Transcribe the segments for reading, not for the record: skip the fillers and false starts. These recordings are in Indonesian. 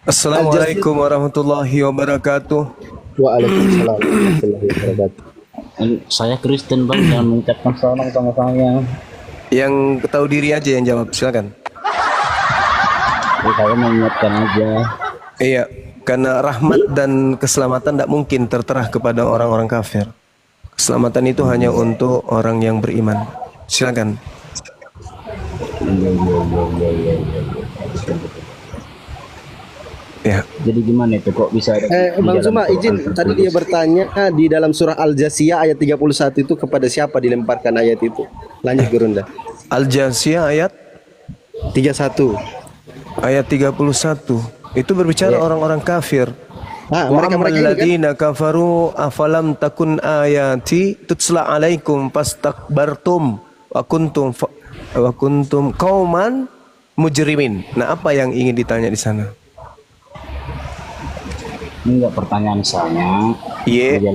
Assalamualaikum warahmatullahi wabarakatuh. Waalaikumsalam warahmatullahi wabarakatuh. Saya Kristen bang, jangan mengucapkan salam sama saya. Yang tahu diri aja yang jawab, silakan. Saya mengingatkan aja. Iya, karena rahmat dan keselamatan tidak mungkin tertera kepada orang-orang kafir. Keselamatan itu hanya untuk orang yang beriman. Silakan. Ya. Jadi gimana itu kok bisa ada di Bang dalam Zuma Quran izin, tadi dia tertulis? bertanya di dalam surah Al-Jasiyah ayat 31 itu kepada siapa dilemparkan ayat itu? Lanjut Gurunda. Al-Jasiyah ayat 31. 31. Itu berbicara orang-orang kafir. Ah, Wa mereka-mereka ammal ini kan? ladzina kafaru afalam takun ayati tutsla alaikum fastakbartum wa kuntum qauman mujrimin. Nah, apa yang ingin ditanya di sana? Enggak, pertanyaan saya Iya. di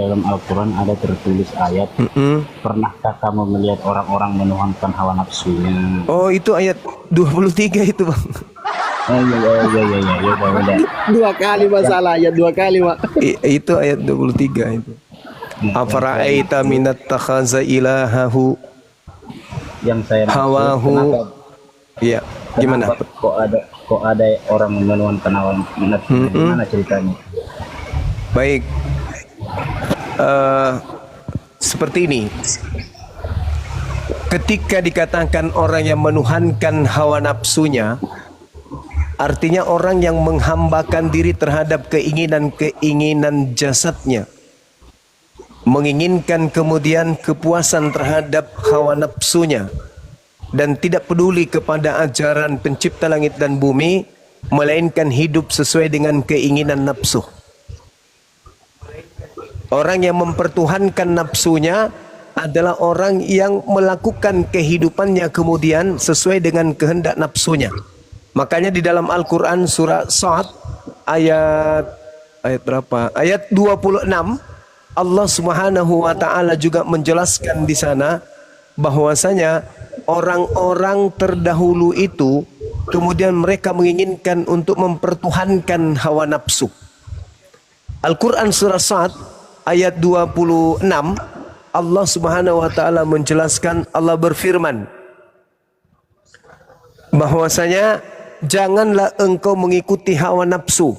dalam Al-Quran ada tertulis ayat, pernahkah kamu melihat orang-orang menuhankan hawa nafsunya? Oh, itu ayat 23 itu, Bang. Oh iya, udah. Dua kali masalah ayat, dua kali, Mak. Itu ayat 23 itu. Afara'aita minat takhaza ilahahu Yang saya maksud, hawahu. Iya, gimana? kenapa kok ada orang menuhankan hawa nafsunya? Gimana ceritanya? Baik. Seperti ini. Ketika dikatakan orang yang menuhankan hawa nafsunya, artinya orang yang menghambakan diri terhadap keinginan-keinginan jasadnya. Menginginkan kemudian kepuasan terhadap hawa nafsunya. Dan tidak peduli kepada ajaran pencipta langit dan bumi, melainkan hidup sesuai dengan keinginan nafsu. Orang yang mempertuhankan nafsunya adalah orang yang melakukan kehidupannya kemudian sesuai dengan kehendak nafsunya. Makanya di dalam Al-Quran surah Sa'ad ayat berapa? Ayat 26 Allah Subhanahu wa taala juga menjelaskan di sana bahwasanya orang-orang terdahulu itu kemudian mereka menginginkan untuk mempertuhankan hawa nafsu. Al-Quran surah Sa'ad ayat 26 Allah Subhanahu wa taala menjelaskan, Allah berfirman bahwasanya janganlah engkau mengikuti hawa nafsu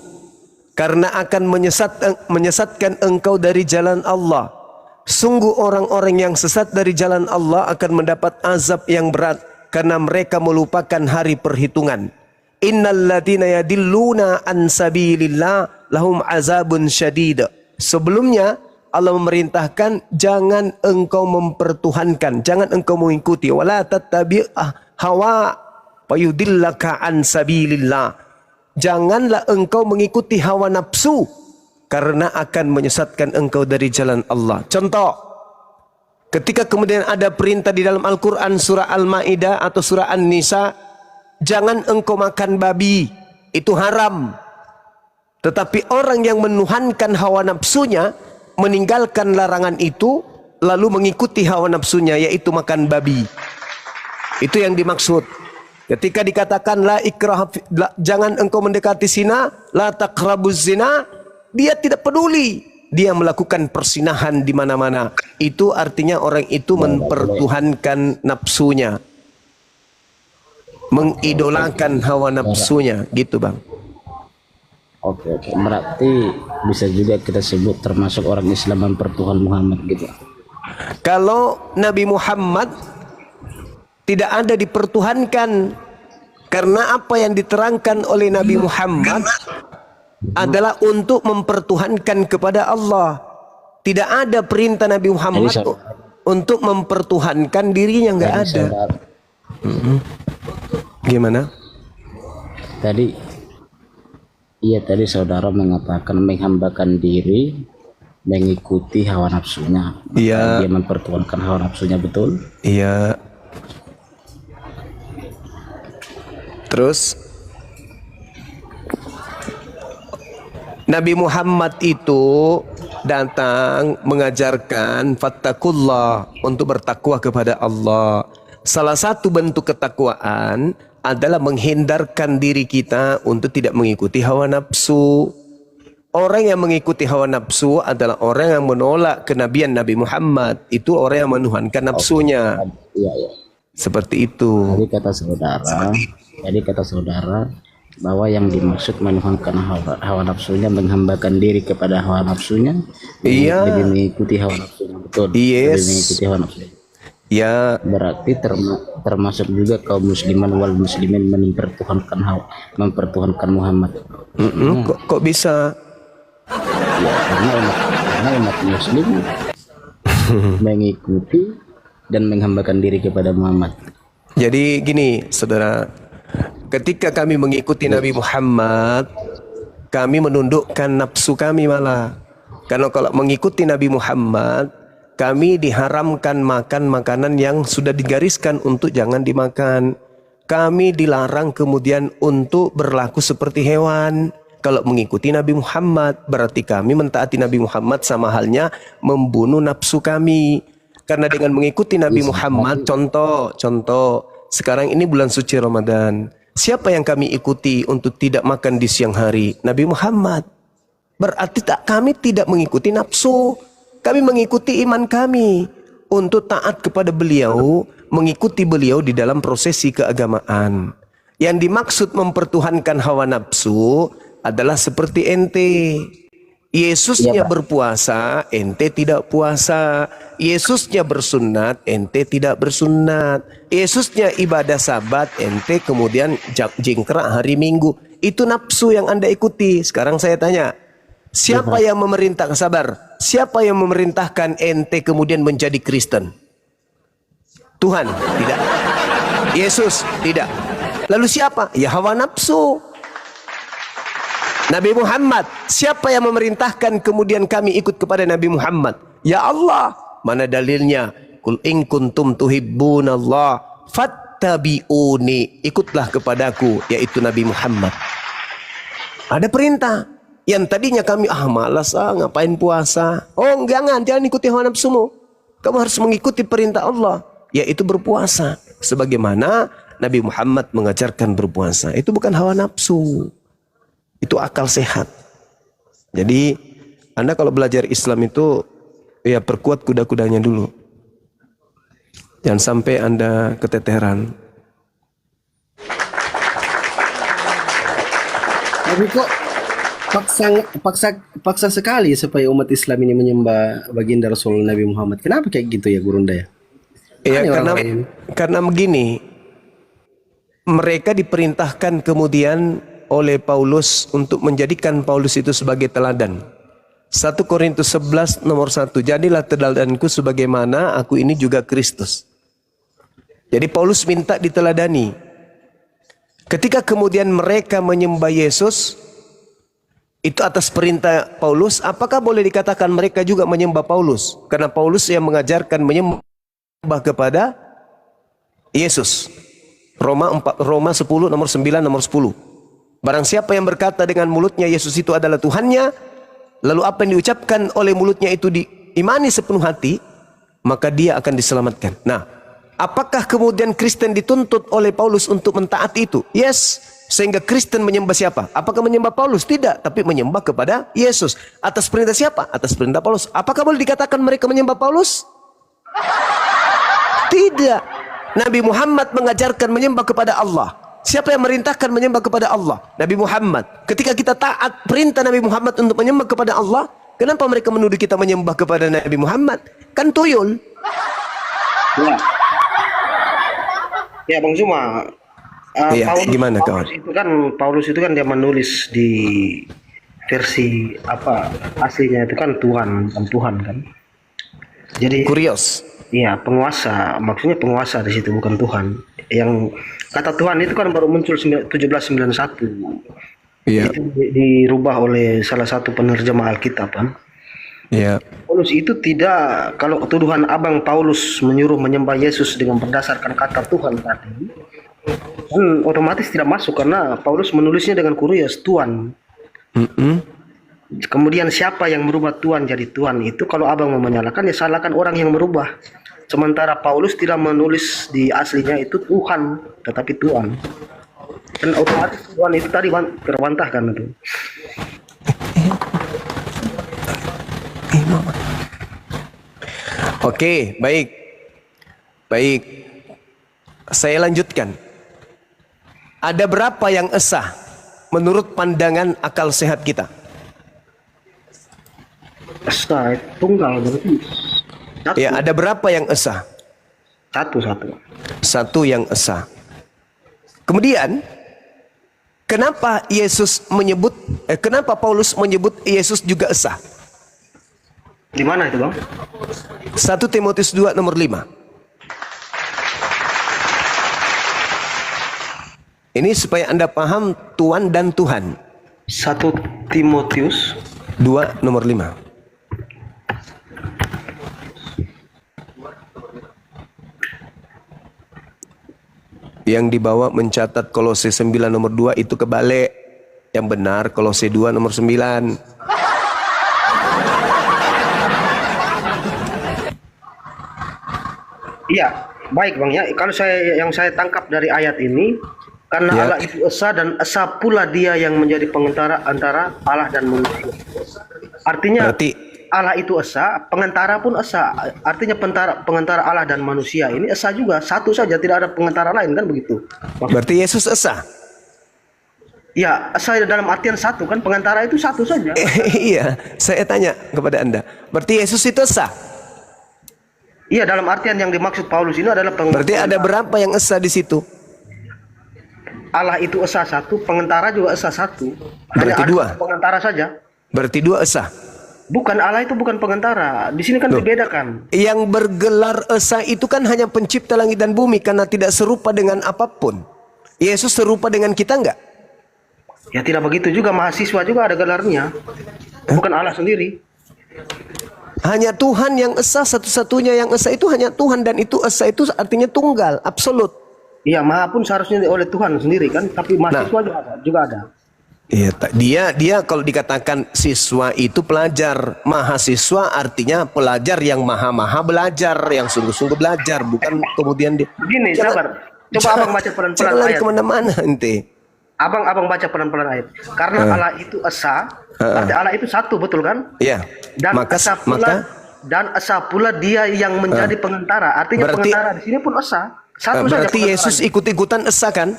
karena akan menyesatkan engkau dari jalan Allah. Sungguh orang-orang yang sesat dari jalan Allah akan mendapat azab yang berat karena mereka melupakan hari perhitungan. Innal ladzina yadilluna an sabilillah lahum azabun syadid. Sebelumnya Allah memerintahkan jangan engkau mempertuhankan, jangan engkau mengikuti, wala tattabi' hawa fayudillaka an sabilillah. Janganlah engkau mengikuti hawa nafsu karena akan menyesatkan engkau dari jalan Allah. Contoh, ketika kemudian ada perintah di dalam Al-Quran surah Al-Ma'idah atau surah An-Nisa, jangan engkau makan babi, itu haram. Tetapi orang yang menuhankan hawa nafsunya, meninggalkan larangan itu, lalu mengikuti hawa nafsunya, yaitu makan babi. Itu yang dimaksud. Ketika dikatakan la ikrah, jangan engkau mendekati zina, la taqrabuz zina, dia tidak peduli. Dia melakukan persinahan di mana-mana. Itu artinya orang itu mempertuhankan nafsunya. Mengidolakan hawa nafsunya, gitu Bang. Oke, berarti bisa juga kita sebut termasuk orang Islam mempertuhan Muhammad gitu. Kalau Nabi Muhammad tidak ada dipertuhankan, karena apa yang diterangkan oleh Nabi Muhammad adalah untuk mempertuhankan kepada Allah. Tidak ada perintah Nabi Muhammad untuk mempertuhankan dirinya, nggak ada. Gimana? Tadi saudara mengatakan menghambakan diri, mengikuti hawa nafsunya. Iya. Dia mempertuhankan hawa nafsunya, betul? Iya. Terus Nabi Muhammad itu datang mengajarkan fattakullah, untuk bertakwa kepada Allah. Salah satu bentuk ketakwaan adalah menghindarkan diri kita untuk tidak mengikuti hawa nafsu. Orang yang mengikuti hawa nafsu adalah orang yang menolak kenabian Nabi Muhammad. Itu orang yang menuhankan nafsunya. Iya, iya. Seperti itu. Jadi kata saudara bahwa yang dimaksud menuhankan hawa nafsunya, menghambakan diri kepada hawa nafsunya, Iya. lebih mengikuti hawa nafsunya, betul. Yes. Lebih mengikuti hawa nafsunya. Ya, Berarti termasuk juga kaum musliman wal muslimin mempertuhankan Muhammad. kok bisa? Ya, karena umat muslim mengikuti dan menghambakan diri kepada Muhammad. Jadi gini, saudara, ketika kami mengikuti Nabi Muhammad, kami menundukkan nafsu kami malah. Karena kalau mengikuti Nabi Muhammad, kami diharamkan makan makanan yang sudah digariskan untuk jangan dimakan. Kami dilarang kemudian untuk berlaku seperti hewan. Kalau mengikuti Nabi Muhammad, berarti kami mentaati Nabi Muhammad sama halnya membunuh nafsu kami. Karena dengan mengikuti Nabi Muhammad, contoh, sekarang ini bulan suci Ramadan. Siapa yang kami ikuti untuk tidak makan di siang hari? Nabi Muhammad. Berarti kami tidak mengikuti nafsu. Kami mengikuti iman kami untuk taat kepada beliau, mengikuti beliau di dalam prosesi keagamaan. Yang dimaksud mempertuhankan hawa nafsu adalah seperti ente. Yesusnya berpuasa, ente tidak puasa. Yesusnya bersunat, ente tidak bersunat. Yesusnya ibadah sabat, ente kemudian jingkrak hari Minggu. Itu nafsu yang Anda ikuti. Sekarang saya tanya, siapa yang memerintahkan, sabar, siapa yang memerintahkan ente kemudian menjadi Kristen? Tuhan? Tidak. Yesus? Tidak. Lalu siapa? Ya hawa nafsu. Nabi Muhammad, siapa yang memerintahkan kemudian kami ikut kepada Nabi Muhammad? Ya Allah. Mana dalilnya? Qul in kuntum tuhibbunallah fattabi'uni. Ikutlah kepadaku, yaitu Nabi Muhammad. Ada perintah. Yang tadinya kami malas ngapain puasa. Oh jangan ikuti hawa nafsumu. Kamu harus mengikuti perintah Allah, yaitu berpuasa. Sebagaimana Nabi Muhammad mengajarkan berpuasa. Itu bukan hawa nafsu. Itu akal sehat. Jadi Anda kalau belajar Islam itu ya perkuat kuda-kudanya dulu. Jangan sampai Anda keteteran. Tapi kok paksa sekali supaya umat Islam ini menyembah baginda Rasul Nabi Muhammad. Kenapa kayak gitu ya Gurunda ya? Ya karena begini, mereka diperintahkan kemudian oleh Paulus untuk menjadikan Paulus itu sebagai teladan. 1 Korintus 11 nomor 1, jadilah teladanku sebagaimana aku ini juga Kristus. Jadi Paulus minta diteladani. Ketika kemudian mereka menyembah Yesus, itu atas perintah Paulus, apakah boleh dikatakan mereka juga menyembah Paulus? Karena Paulus yang mengajarkan menyembah kepada Yesus. Roma 10 nomor 9 nomor 10. Barang siapa yang berkata dengan mulutnya Yesus itu adalah Tuhannya, lalu apa yang diucapkan oleh mulutnya itu diimani sepenuh hati, maka dia akan diselamatkan. Nah, apakah kemudian Kristen dituntut oleh Paulus untuk mentaati itu? Yes. Sehingga Kristen menyembah siapa? Apakah menyembah Paulus? Tidak, tapi menyembah kepada Yesus. Atas perintah siapa? Atas perintah Paulus. Apakah boleh dikatakan mereka menyembah Paulus? Tidak. Nabi Muhammad mengajarkan menyembah kepada Allah. Siapa yang merintahkan menyembah kepada Allah? Nabi Muhammad. Ketika kita taat perintah Nabi Muhammad untuk menyembah kepada Allah, kenapa mereka menuduh kita menyembah kepada Nabi Muhammad? Kan tuyul. Ya Bang Zuma. Gimana kawan? Paulus itu kan dia menulis di versi aslinya itu kan Tuhan kan. Jadi Kurios. Iya, penguasa, maksudnya penguasa di situ bukan Tuhan. Yang kata Tuhan itu kan baru muncul 1791. Iya. Itu dirubah oleh salah satu penerjemah Alkitab kan. Iya. Paulus itu tidak, kalau tuduhan Abang Paulus menyuruh menyembah Yesus dengan berdasarkan kata Tuhan tadi, kan otomatis tidak masuk karena Paulus menulisnya dengan kurios Tuhan. Kemudian siapa yang merubah Tuhan jadi Tuhan itu, kalau abang mau menyalahkan ya salahkan orang yang merubah. Sementara Paulus tidak menulis di aslinya itu Tuhan, tetapi Tuhan. Dan otomatis Tuhan itu tadi terbantahkan itu. Oke, baik. Baik. Saya lanjutkan. Ada berapa yang esa menurut pandangan akal sehat kita? Esa tunggal berarti. Satu. Ya, ada berapa yang esa? Satu. Satu yang esa. Kemudian, kenapa kenapa Paulus menyebut Yesus juga esa? Di mana itu, Bang? 1 Timotius 2 nomor 5. Ini supaya Anda paham Tuhan dan Tuhan. 1 Timotius 2 nomor 5. Yang dibawa mencatat Kolose 9 nomor 2 itu kebalik. Yang benar Kolose 2 nomor 9. Iya, baik Bang ya. Kalau yang saya tangkap dari ayat ini, karena Ya. Allah itu esa dan esa pula dia yang menjadi pengantara antara Allah dan manusia. Artinya Berarti Allah itu esa, pengantara pun esa. Artinya pengantara Allah dan manusia ini esa juga, satu saja, tidak ada pengantara lain, kan begitu. berarti Yesus esa. Ya, esa dalam artian satu, kan pengantara itu satu saja. Iya, saya tanya kepada Anda. Berarti Yesus itu esa. Iya, dalam artian yang dimaksud Paulus ini adalah Berarti ada berapa yang esa di situ? Allah itu esa satu, pengantara juga esa satu. Berarti Hanya dua. ada pengantara saja. Berarti 2 esa. Bukan, Allah itu bukan pengantara. Di sini kan Loh. dibedakan. Yang bergelar esa itu kan hanya pencipta langit dan bumi karena tidak serupa dengan apapun. Yesus serupa dengan kita enggak? Ya tidak begitu juga, mahasiswa juga ada gelarnya. Bukan Allah sendiri. Hanya Tuhan yang esa, satu-satunya yang esa itu hanya Tuhan, dan itu esa itu artinya tunggal, absolut. Iya, maha pun seharusnya oleh Tuhan sendiri kan, tapi mahasiswa juga ada. Iya, dia kalau dikatakan siswa itu pelajar, mahasiswa artinya pelajar yang maha-maha belajar, yang sungguh-sungguh belajar, bukan kemudian dia. Begini, sabar. Coba abang baca pelan-pelan Jangan lari ayat. kemana-mana ente. Abang baca pelan-pelan ayat. Karena Allah itu esa, berarti Allah itu satu, betul kan? Iya. Dan esa pula dia yang menjadi pengantara. Artinya berarti, pengantara di sini pun esa. Satu saja. Berarti Yesus ikut-ikutan esa kan?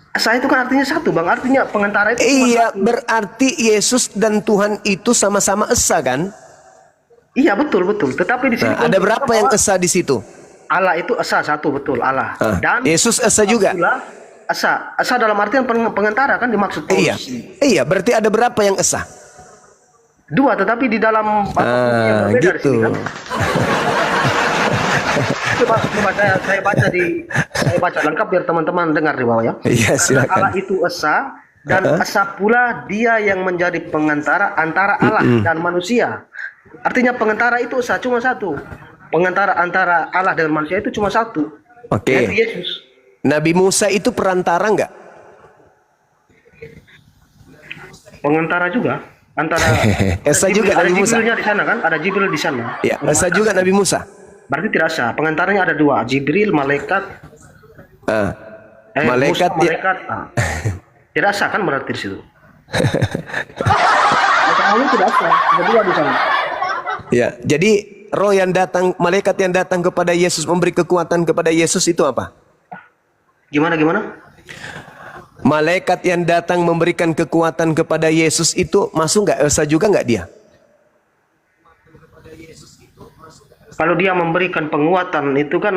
Esa itu kan artinya satu, Bang. Artinya pengantara itu cuma Iya, satu. berarti Yesus dan Tuhan itu sama-sama esa kan? Iya, betul. Tetapi di sini Nah, ada berapa yang esa di situ? Allah itu esa satu, betul, Allah. Dan Yesus esa juga. pula esa dalam artian pengantara kan dimaksud Paulus. Iya, berarti ada berapa yang esa? Dua, tetapi di dalam yang berbeda di gitu. sini kan. Coba saya baca lengkap biar teman-teman dengar di bawah ya. Iya, Karena silakan. Allah itu esa dan esa pula dia yang menjadi pengantara antara Allah dan manusia. Artinya pengantara itu esa cuma satu. Pengantara antara Allah dan manusia itu cuma satu. Oke. Yaitu Yesus. Nabi Musa itu perantara enggak? Pengantara juga antara Esa juga ada Nabi Musa. Jibrilnya di sana kan? Ada Jibril di sana. Ya, esa juga Nabi Musa. Berarti tidak sah. Pengantaranya ada dua, Jibril, malaikat. Malaikat Musa, malaikat. Tidak sah kan berarti di situ. Makanya tidak sah. Ada dua di sana. Ya, jadi roh yang datang, malaikat yang datang kepada Yesus memberi kekuatan kepada Yesus itu apa? Gimana? Malaikat yang datang memberikan kekuatan kepada Yesus itu masuk nggak esa juga nggak dia? Kalau dia memberikan penguatan itu kan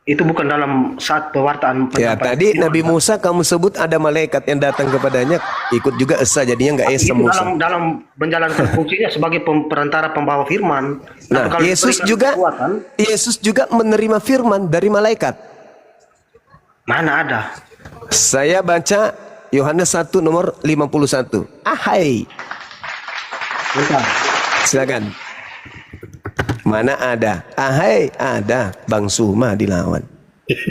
itu bukan dalam saat pewartaan Ya, penyampaian. tadi Nabi Musa kamu sebut ada malaikat yang datang kepadanya, ikut juga esa, jadinya nggak esa Itu Musa. dalam menjalankan fungsinya sebagai perantara pembawa firman. Tapi Nah, kalau Yesus diberikan juga kekuatan, Yesus juga menerima firman dari malaikat. mana ada? Saya baca Yohanes 1 nomor 51. Ahai. Bentar. Silakan. Mana ada? Ahai, ada. Bang Suma dilawan.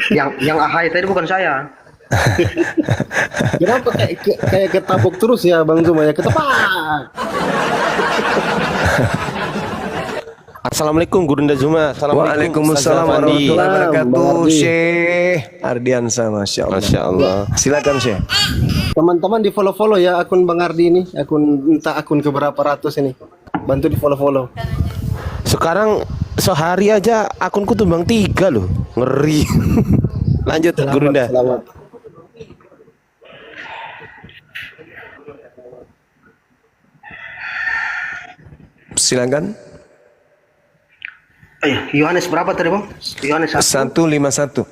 Yang ahai tadi bukan saya. Kenapa kayak ketabuk terus ya Bang Zuma ya, ketepak. Assalamualaikum Gurunda Zuma. Waalaikumsalam warahmatullahi wabarakatuh. Bang Ardi. Syekh Ardiansa, masya Allah. Masya Allah. Silakan Syekh. Teman-teman di follow ya akun Bang Ardi ini, entah akun keberapa ratus ini. Bantu di follow. Sekarang sehari aja akunku tumbang 3 loh. Ngeri. Lanjut Gurunda. Selamat. Silakan. Yohanes berapa tadi bang? Yohanes 1. 151.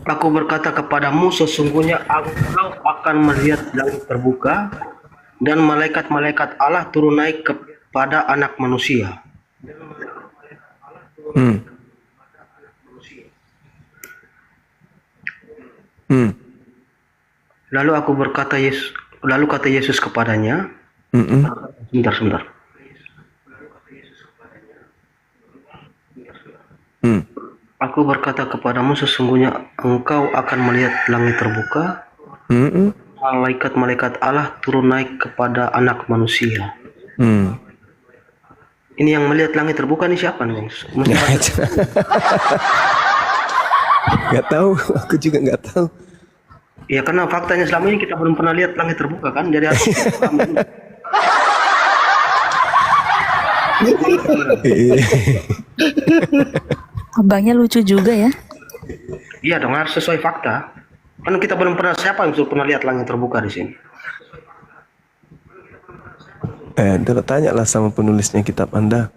Aku berkata kepadamu, sesungguhnya engkau akan melihat langit terbuka dan malaikat-malaikat Allah turun naik kepada anak manusia. Lalu kata Yesus kepadanya, sebentar. Aku berkata kepadamu, sesungguhnya engkau akan melihat langit terbuka, malaikat-malaikat Allah turun naik kepada anak manusia. Ini yang melihat langit terbuka nih siapa nih bang? Gak tahu, aku juga gak tahu. Ya karena faktanya selama ini kita belum pernah lihat langit terbuka kan, jadi harus Abangnya lucu juga ya. iya dong, harus sesuai fakta. Kan kita belum pernah, siapa yang sudah pernah lihat langit terbuka di sini? Tanyalah sama penulisnya kitab Anda.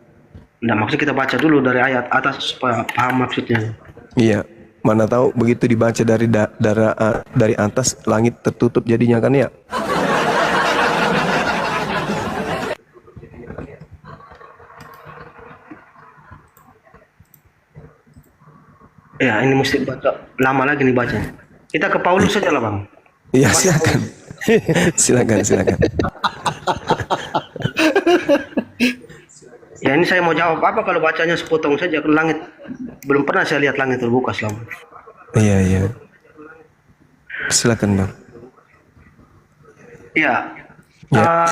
Nah, maksudnya kita baca dulu dari ayat atas supaya paham maksudnya. Iya, mana tahu begitu dibaca dari atas langit tertutup jadinya kan ya. Ya, ini mesti baca lama lagi nih baca. Kita ke Paulus saja lah bang. Iya silakan. silakan. Ya ini saya mau jawab apa kalau bacanya sepotong saja, langit belum pernah saya lihat langit terbuka selama. Iya. Silakan bang. Iya. Ya.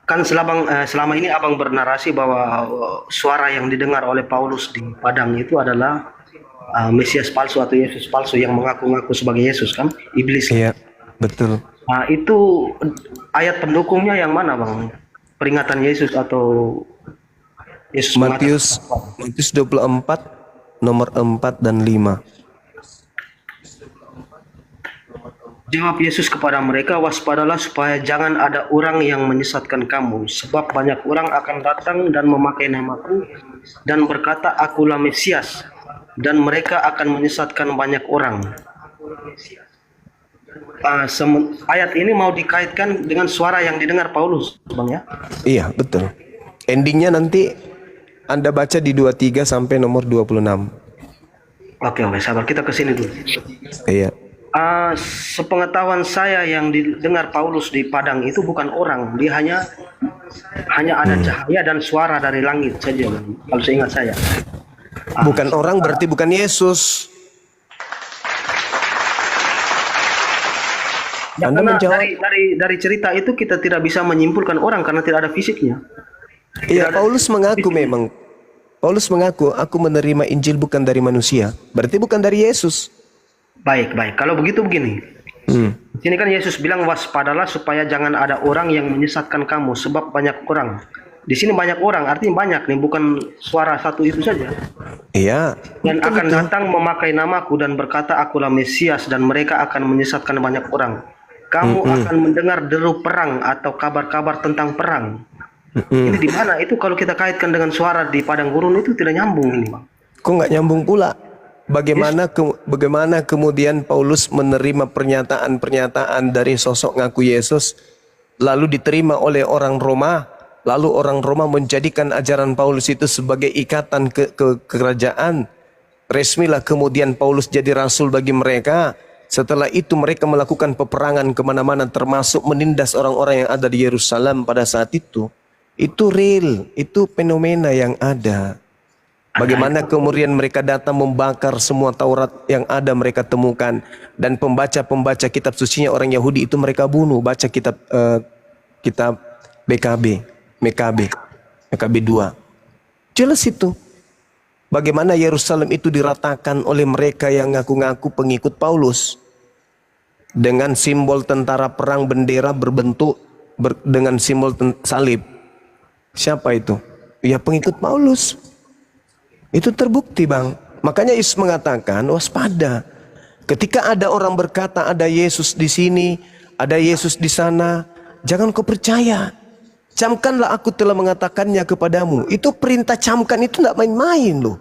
Kan selama ini abang bernarasi bahwa suara yang didengar oleh Paulus di padang itu adalah Mesias palsu atau Yesus palsu yang mengaku-ngaku sebagai Yesus kan, iblis. Iya, betul. Nah, itu ayat pendukungnya yang mana bang? Peringatan Yesus atau Yesus Matius 24 nomor 4 dan 5. Jawab Yesus kepada mereka, waspadalah supaya jangan ada orang yang menyesatkan kamu, sebab banyak orang akan datang dan memakai namaku dan berkata, akulah Mesias, dan mereka akan menyesatkan banyak orang. Ayat ini mau dikaitkan dengan suara yang didengar Paulus, bang ya? Iya, betul. Endingnya nanti Anda baca di 23 sampai nomor 26. Oke, sabar, kita ke sini dulu. Iya. Sepengetahuan saya yang didengar Paulus di padang itu bukan orang, dia hanya ada cahaya dan suara dari langit saja, kalau seingat saya. Bukan orang berarti bukan Yesus. Ya, Anda karena menjawab. dari cerita itu kita tidak bisa menyimpulkan orang karena tidak ada fisiknya. Iya, Paulus mengaku memang. Paulus mengaku, aku menerima Injil bukan dari manusia. Berarti bukan dari Yesus. Baik. Kalau begitu begini. Sini kan Yesus bilang waspadalah supaya jangan ada orang yang menyesatkan kamu sebab banyak orang. Di sini banyak orang, artinya banyak nih, bukan suara satu itu saja. Iya. Dan akan datang memakai namaku dan berkata akulah Mesias dan mereka akan menyesatkan banyak orang. Kamu akan mendengar deru perang atau kabar-kabar tentang perang. Ini di mana? Itu kalau kita kaitkan dengan suara di padang gurun itu tidak nyambung ini, bang. Kok nggak nyambung pula? Bagaimana kemudian Paulus menerima pernyataan dari sosok ngaku Yesus lalu diterima oleh orang Roma, lalu orang Roma menjadikan ajaran Paulus itu sebagai ikatan kerajaan. Resmilah kemudian Paulus jadi rasul bagi mereka, Setelah itu mereka melakukan peperangan kemana-mana, termasuk menindas orang-orang yang ada di Yerusalem pada saat itu. Itu real, itu fenomena yang ada. Bagaimana kemudian mereka datang membakar semua Taurat yang ada mereka temukan, dan pembaca-pembaca kitab sucinya orang Yahudi itu mereka bunuh. Baca kitab kitab MKB 2. Jelas itu. Bagaimana Yerusalem itu diratakan oleh mereka yang ngaku-ngaku pengikut Paulus. Dengan simbol tentara perang, bendera berbentuk dengan simbol salib. Siapa itu? Ya pengikut Paulus. Itu terbukti, Bang. Makanya Yesus mengatakan waspada. Ketika ada orang berkata ada Yesus di sini, ada Yesus di sana, jangan kau percaya. Camkanlah aku telah mengatakannya kepadamu. Itu perintah camkan itu tidak main-main loh.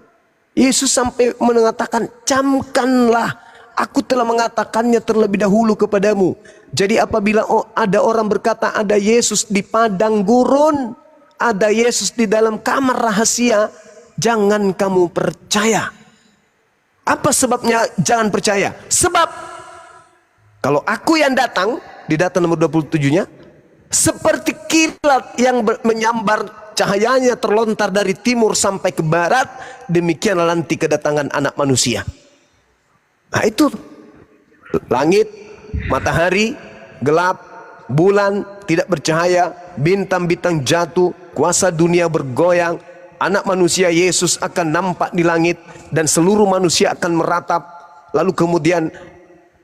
Yesus sampai mengatakan camkanlah, aku telah mengatakannya terlebih dahulu kepadamu. Jadi apabila ada orang berkata ada Yesus di padang gurun, ada Yesus di dalam kamar rahasia, jangan kamu percaya. Apa sebabnya jangan percaya? Sebab kalau aku yang datang, di data nomor 27-nya, seperti kilat yang menyambar cahayanya terlontar dari timur sampai ke barat, demikianlah nanti kedatangan anak manusia. Nah itu, langit, matahari, gelap, bulan tidak bercahaya, bintang-bintang jatuh, kuasa dunia bergoyang, anak manusia Yesus akan nampak di langit, dan seluruh manusia akan meratap. Lalu kemudian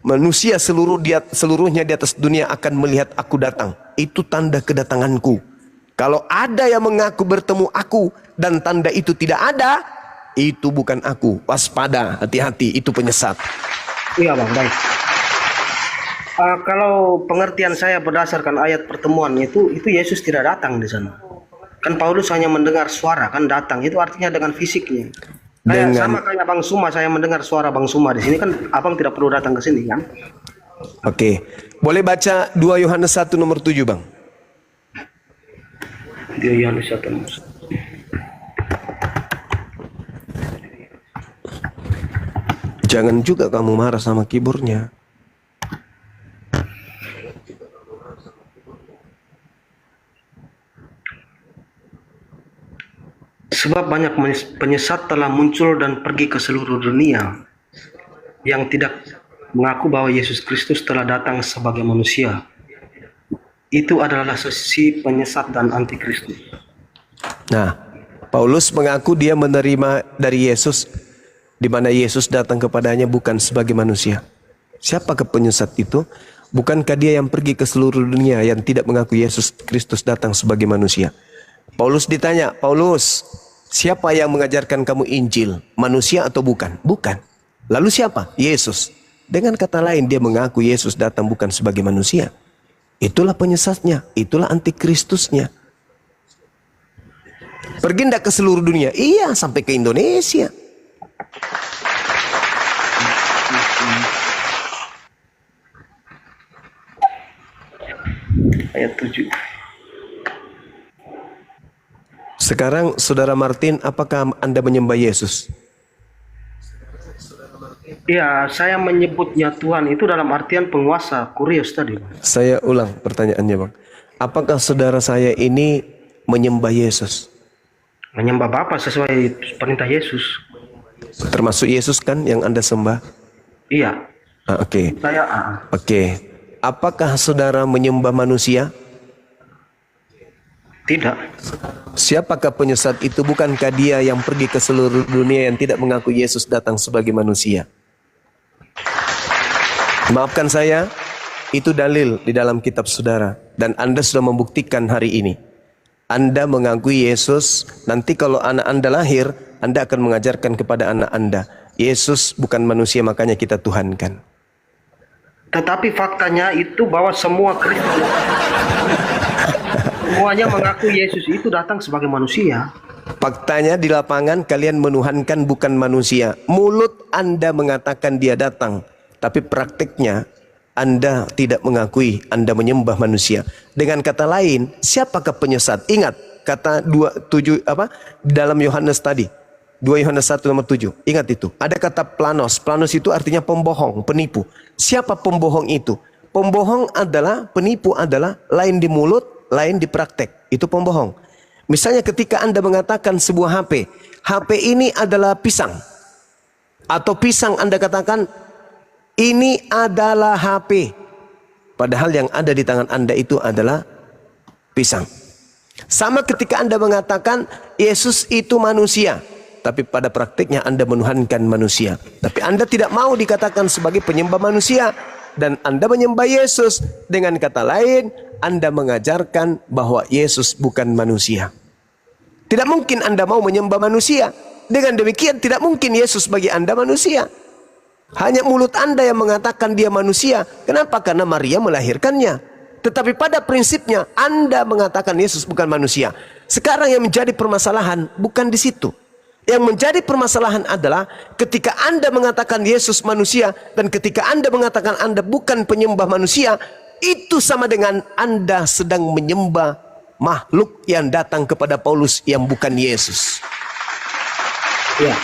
manusia seluruhnya di atas dunia akan melihat aku datang. Itu tanda kedatanganku. Kalau ada yang mengaku bertemu aku dan tanda itu tidak ada, itu bukan aku. Waspada, hati-hati, itu penyesat. Iya, Bang, baik. Kalau pengertian saya berdasarkan ayat pertemuan itu Yesus tidak datang di sana. Kan Paulus hanya mendengar suara, kan datang. Itu artinya dengan fisiknya. Sama kayak Bang Suma, saya mendengar suara Bang Suma di sini, kan Abang tidak perlu datang ke sini kan? Oke. Boleh baca 2 Yohanes 1 nomor 7, Bang? 2 Yohanes 1 nomor 1. Jangan juga kamu marah sama keyboardnya. Sebab banyak penyesat telah muncul dan pergi ke seluruh dunia yang tidak mengaku bahwa Yesus Kristus telah datang sebagai manusia. Itu adalah sesi penyesat dan antikristus. Nah, Paulus mengaku dia menerima dari Yesus, di mana Yesus datang kepadanya bukan sebagai manusia. Siapakah penyesat itu? Bukankah dia yang pergi ke seluruh dunia yang tidak mengaku Yesus Kristus datang sebagai manusia? Paulus ditanya, Paulus, siapa yang mengajarkan kamu Injil? Manusia atau bukan? Bukan. Lalu siapa? Yesus. Dengan kata lain, dia mengaku Yesus datang bukan sebagai manusia. Itulah penyesatnya, itulah antikristusnya. Pergi ndak ke seluruh dunia? Iya, sampai ke Indonesia. Ayat 7. Sekarang Saudara Martin, apakah Anda menyembah Yesus? Ya, saya menyebutnya Tuhan itu dalam artian penguasa, kurios tadi. Saya ulang pertanyaannya, Bang. Apakah saudara saya ini menyembah Yesus? Menyembah Bapa sesuai perintah Yesus. Termasuk Yesus kan yang Anda sembah? Iya. Oke. Saya Oke. Apakah saudara menyembah manusia? tidak. Siapakah penyesat itu? Bukankah dia yang pergi ke seluruh dunia yang tidak mengaku Yesus datang sebagai manusia? Maafkan saya, itu dalil di dalam kitab saudara. Dan Anda sudah membuktikan hari ini. Anda mengakui Yesus, nanti kalau anak Anda lahir, Anda akan mengajarkan kepada anak Anda, Yesus bukan manusia, makanya kita tuhankan. Tetapi faktanya itu bahwa semua Kristen semuanya mengaku Yesus itu datang sebagai manusia. Faktanya di lapangan kalian menuhankan bukan manusia. Mulut Anda mengatakan dia datang, tapi praktiknya Anda tidak mengakui, Anda menyembah manusia. Dengan kata lain, siapakah penyesat? Ingat kata 27 dalam Yohanes tadi. 2 Yohanes 1 nomor 7. Ingat itu. Ada kata planos. Planos itu artinya pembohong, penipu. Siapa pembohong itu? Pembohong adalah, penipu adalah lain di mulut, lain di praktek. Itu pembohong. Misalnya ketika Anda mengatakan sebuah HP. HP ini adalah pisang. Atau pisang Anda katakan ini adalah HP. Padahal yang ada di tangan Anda itu adalah pisang. Sama ketika Anda mengatakan Yesus itu manusia. Tapi pada praktiknya Anda menuhankan manusia. Tapi Anda tidak mau dikatakan sebagai penyembah manusia. Dan Anda menyembah Yesus. Dengan kata lain, Anda mengajarkan bahwa Yesus bukan manusia. Tidak mungkin Anda mau menyembah manusia. Dengan demikian tidak mungkin Yesus bagi Anda manusia. Hanya mulut Anda yang mengatakan dia manusia. Kenapa? Karena Maria melahirkannya. Tetapi pada prinsipnya Anda mengatakan Yesus bukan manusia. Sekarang yang menjadi permasalahan bukan di situ. Yang menjadi permasalahan adalah ketika Anda mengatakan Yesus manusia dan ketika Anda mengatakan Anda bukan penyembah manusia, itu sama dengan Anda sedang menyembah makhluk yang datang kepada Paulus yang bukan Yesus. Ya,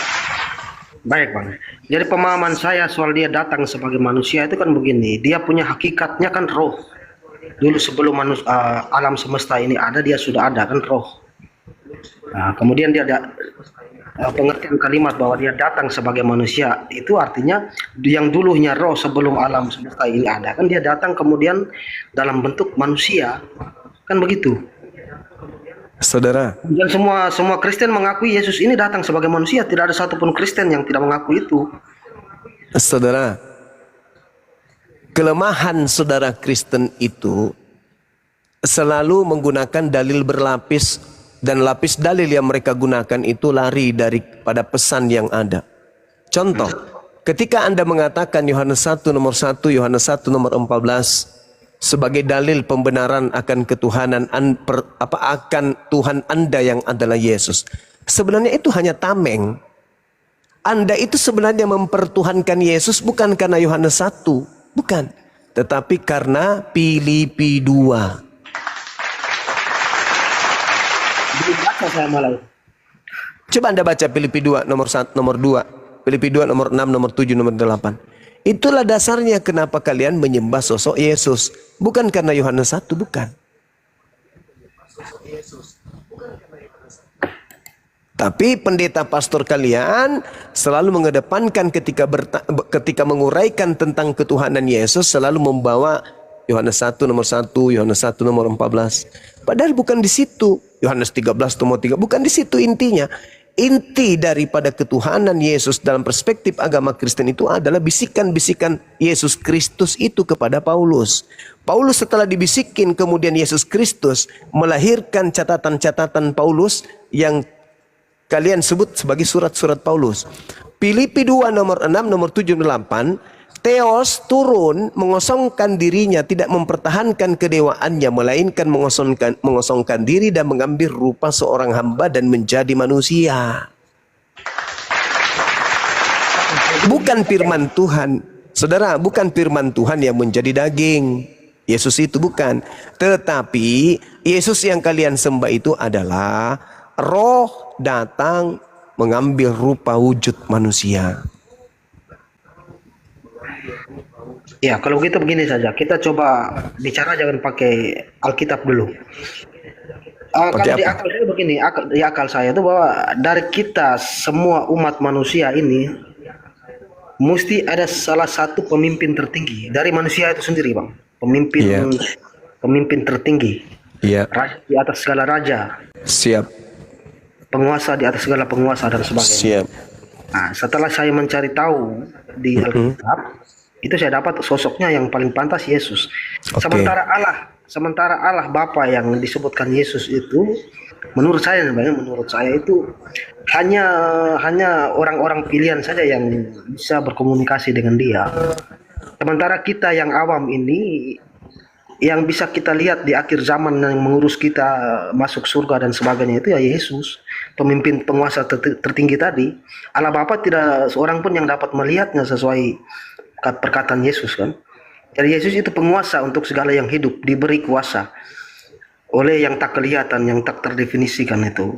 baik Bang. Jadi pemahaman saya soal dia datang sebagai manusia itu kan begini, dia punya hakikatnya kan roh. Dulu sebelum alam semesta ini ada, dia sudah ada kan roh. Nah, kemudian dia ada pengertian kalimat bahwa dia datang sebagai manusia, itu artinya yang dulunya roh sebelum alam semesta ini ada, kan dia datang kemudian dalam bentuk manusia, kan begitu. Saudara, Dan semua Kristen mengakui Yesus ini datang sebagai manusia. Tidak ada satupun Kristen yang tidak mengakui itu. saudara, kelemahan saudara Kristen itu selalu menggunakan dalil berlapis, dan lapis dalil yang mereka gunakan itu lari daripada pesan yang ada. Contoh, ketika Anda mengatakan Yohanes 1 nomor 1, Yohanes 1 nomor 14 sebagai dalil pembenaran akan ketuhanan akan Tuhan Anda yang adalah Yesus. Sebenarnya itu hanya tameng. Anda itu sebenarnya mempertuhankan Yesus bukan karena Yohanes 1, bukan, tetapi karena Filipi 2. Belum baca saya malah. Coba Anda baca Filipi 2 nomor 1, nomor 2, Filipi 2 nomor 6, nomor 7, nomor 8. Itulah dasarnya kenapa kalian menyembah sosok Yesus. Bukan karena Yohanes 1, bukan. Tapi pendeta pastor kalian selalu mengedepankan ketika menguraikan tentang ketuhanan Yesus, selalu membawa Yohanes 1 nomor 1, Yohanes 1 nomor 14. Padahal bukan di situ. Yohanes 13 nomor 3, bukan di situ intinya. Inti daripada ketuhanan Yesus dalam perspektif agama Kristen itu adalah bisikan-bisikan Yesus Kristus itu kepada Paulus. Paulus setelah dibisikin, kemudian Yesus Kristus melahirkan catatan-catatan Paulus yang kalian sebut sebagai surat-surat Paulus. Filipi 2 nomor 6, nomor 7, 8. Theos turun mengosongkan dirinya, tidak mempertahankan kedewaannya, melainkan mengosongkan diri dan mengambil rupa seorang hamba dan menjadi manusia. Bukan firman Tuhan, saudara, bukan firman Tuhan yang menjadi daging. Yesus itu bukan. Tetapi Yesus yang kalian sembah itu adalah roh datang mengambil rupa wujud manusia. Ya, kalau begitu begini saja. Kita coba bicara jangan pakai Alkitab dulu. Kalau di akal saya begini, di akal saya itu bahwa dari kita semua umat manusia ini mesti ada salah satu pemimpin tertinggi dari manusia itu sendiri, Bang. Pemimpin tertinggi. Iya. Raja di atas segala raja. Siap. Penguasa di atas segala penguasa dan sebagainya. Siap. Nah, setelah saya mencari tahu di Alkitab, itu saya dapat sosoknya yang paling pantas Yesus. Okay. Sementara Allah Bapa yang disebutkan Yesus itu, menurut saya itu hanya orang-orang pilihan saja yang bisa berkomunikasi dengan Dia. Sementara kita yang awam ini, yang bisa kita lihat di akhir zaman yang mengurus kita masuk surga dan sebagainya itu ya Yesus, pemimpin penguasa tertinggi tadi. Allah Bapa tidak seorang pun yang dapat melihatnya sesuai perkataan Yesus kan. Jadi Yesus itu penguasa untuk segala yang hidup, diberi kuasa oleh yang tak kelihatan, yang tak terdefinisikan itu.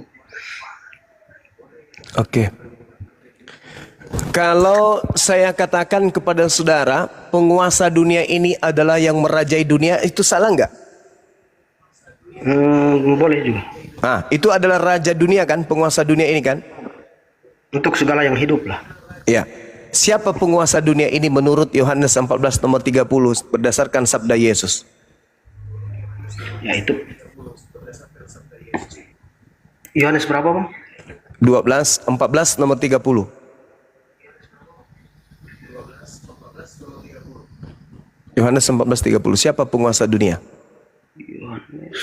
Oke. Kalau saya katakan kepada saudara, penguasa dunia ini adalah yang merajai dunia, itu salah nggak? Boleh juga. Itu adalah raja dunia kan, penguasa dunia ini kan? Untuk segala yang hidup lah. Ya. Siapa penguasa dunia ini menurut Yohanes 14 nomor 30 berdasarkan sabda Yesus? Ya itu. Yohanes berapa, Bang? 14 nomor 30. Yohanes 14:30. Siapa penguasa dunia? Yohanes.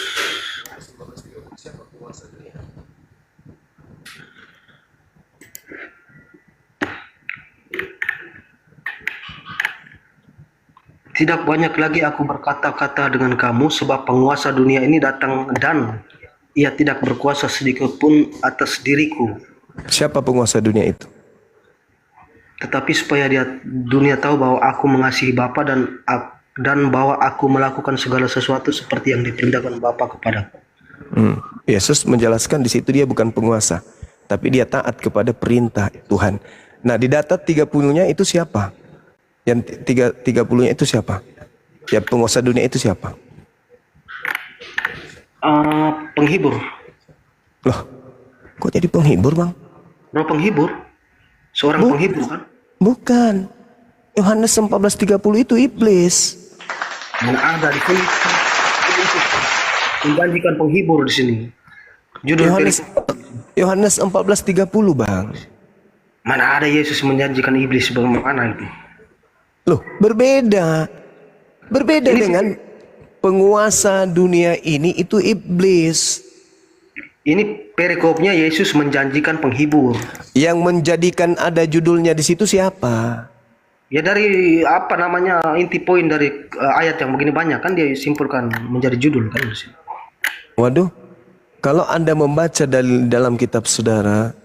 Tidak banyak lagi aku berkata-kata dengan kamu, sebab penguasa dunia ini datang dan ia tidak berkuasa sedikit pun atas diriku. Siapa penguasa dunia itu? Tetapi supaya dunia tahu bahwa aku mengasihi Bapa dan bahwa aku melakukan segala sesuatu seperti yang diperintahkan Bapa kepadaku. Yesus menjelaskan di situ dia bukan penguasa, tapi dia taat kepada perintah Tuhan. Nah, di data 30-nya itu siapa? Yang 30-nya itu siapa? Ya, penguasa dunia itu siapa? Penghibur. Loh, kok jadi penghibur, Bang? Bro, penghibur? Seorang penghibur kan? Bukan. Yohanes 14:30 itu iblis. Mana ada di sini? Menjanjikan penghibur di sini. Judul Yohanes 14:30, Bang. Mana ada Yesus menjanjikan iblis bagaimana itu? Loh, berbeda. Berbeda dengan penguasa dunia ini itu iblis. Ini perikopnya Yesus menjanjikan penghibur. Yang menjadikan ada judulnya di situ siapa? Ya dari apa namanya inti poin dari ayat yang begini banyak kan dia simpulkan menjadi judul kan di sini. Waduh, kalau Anda membaca dalam kitab saudara,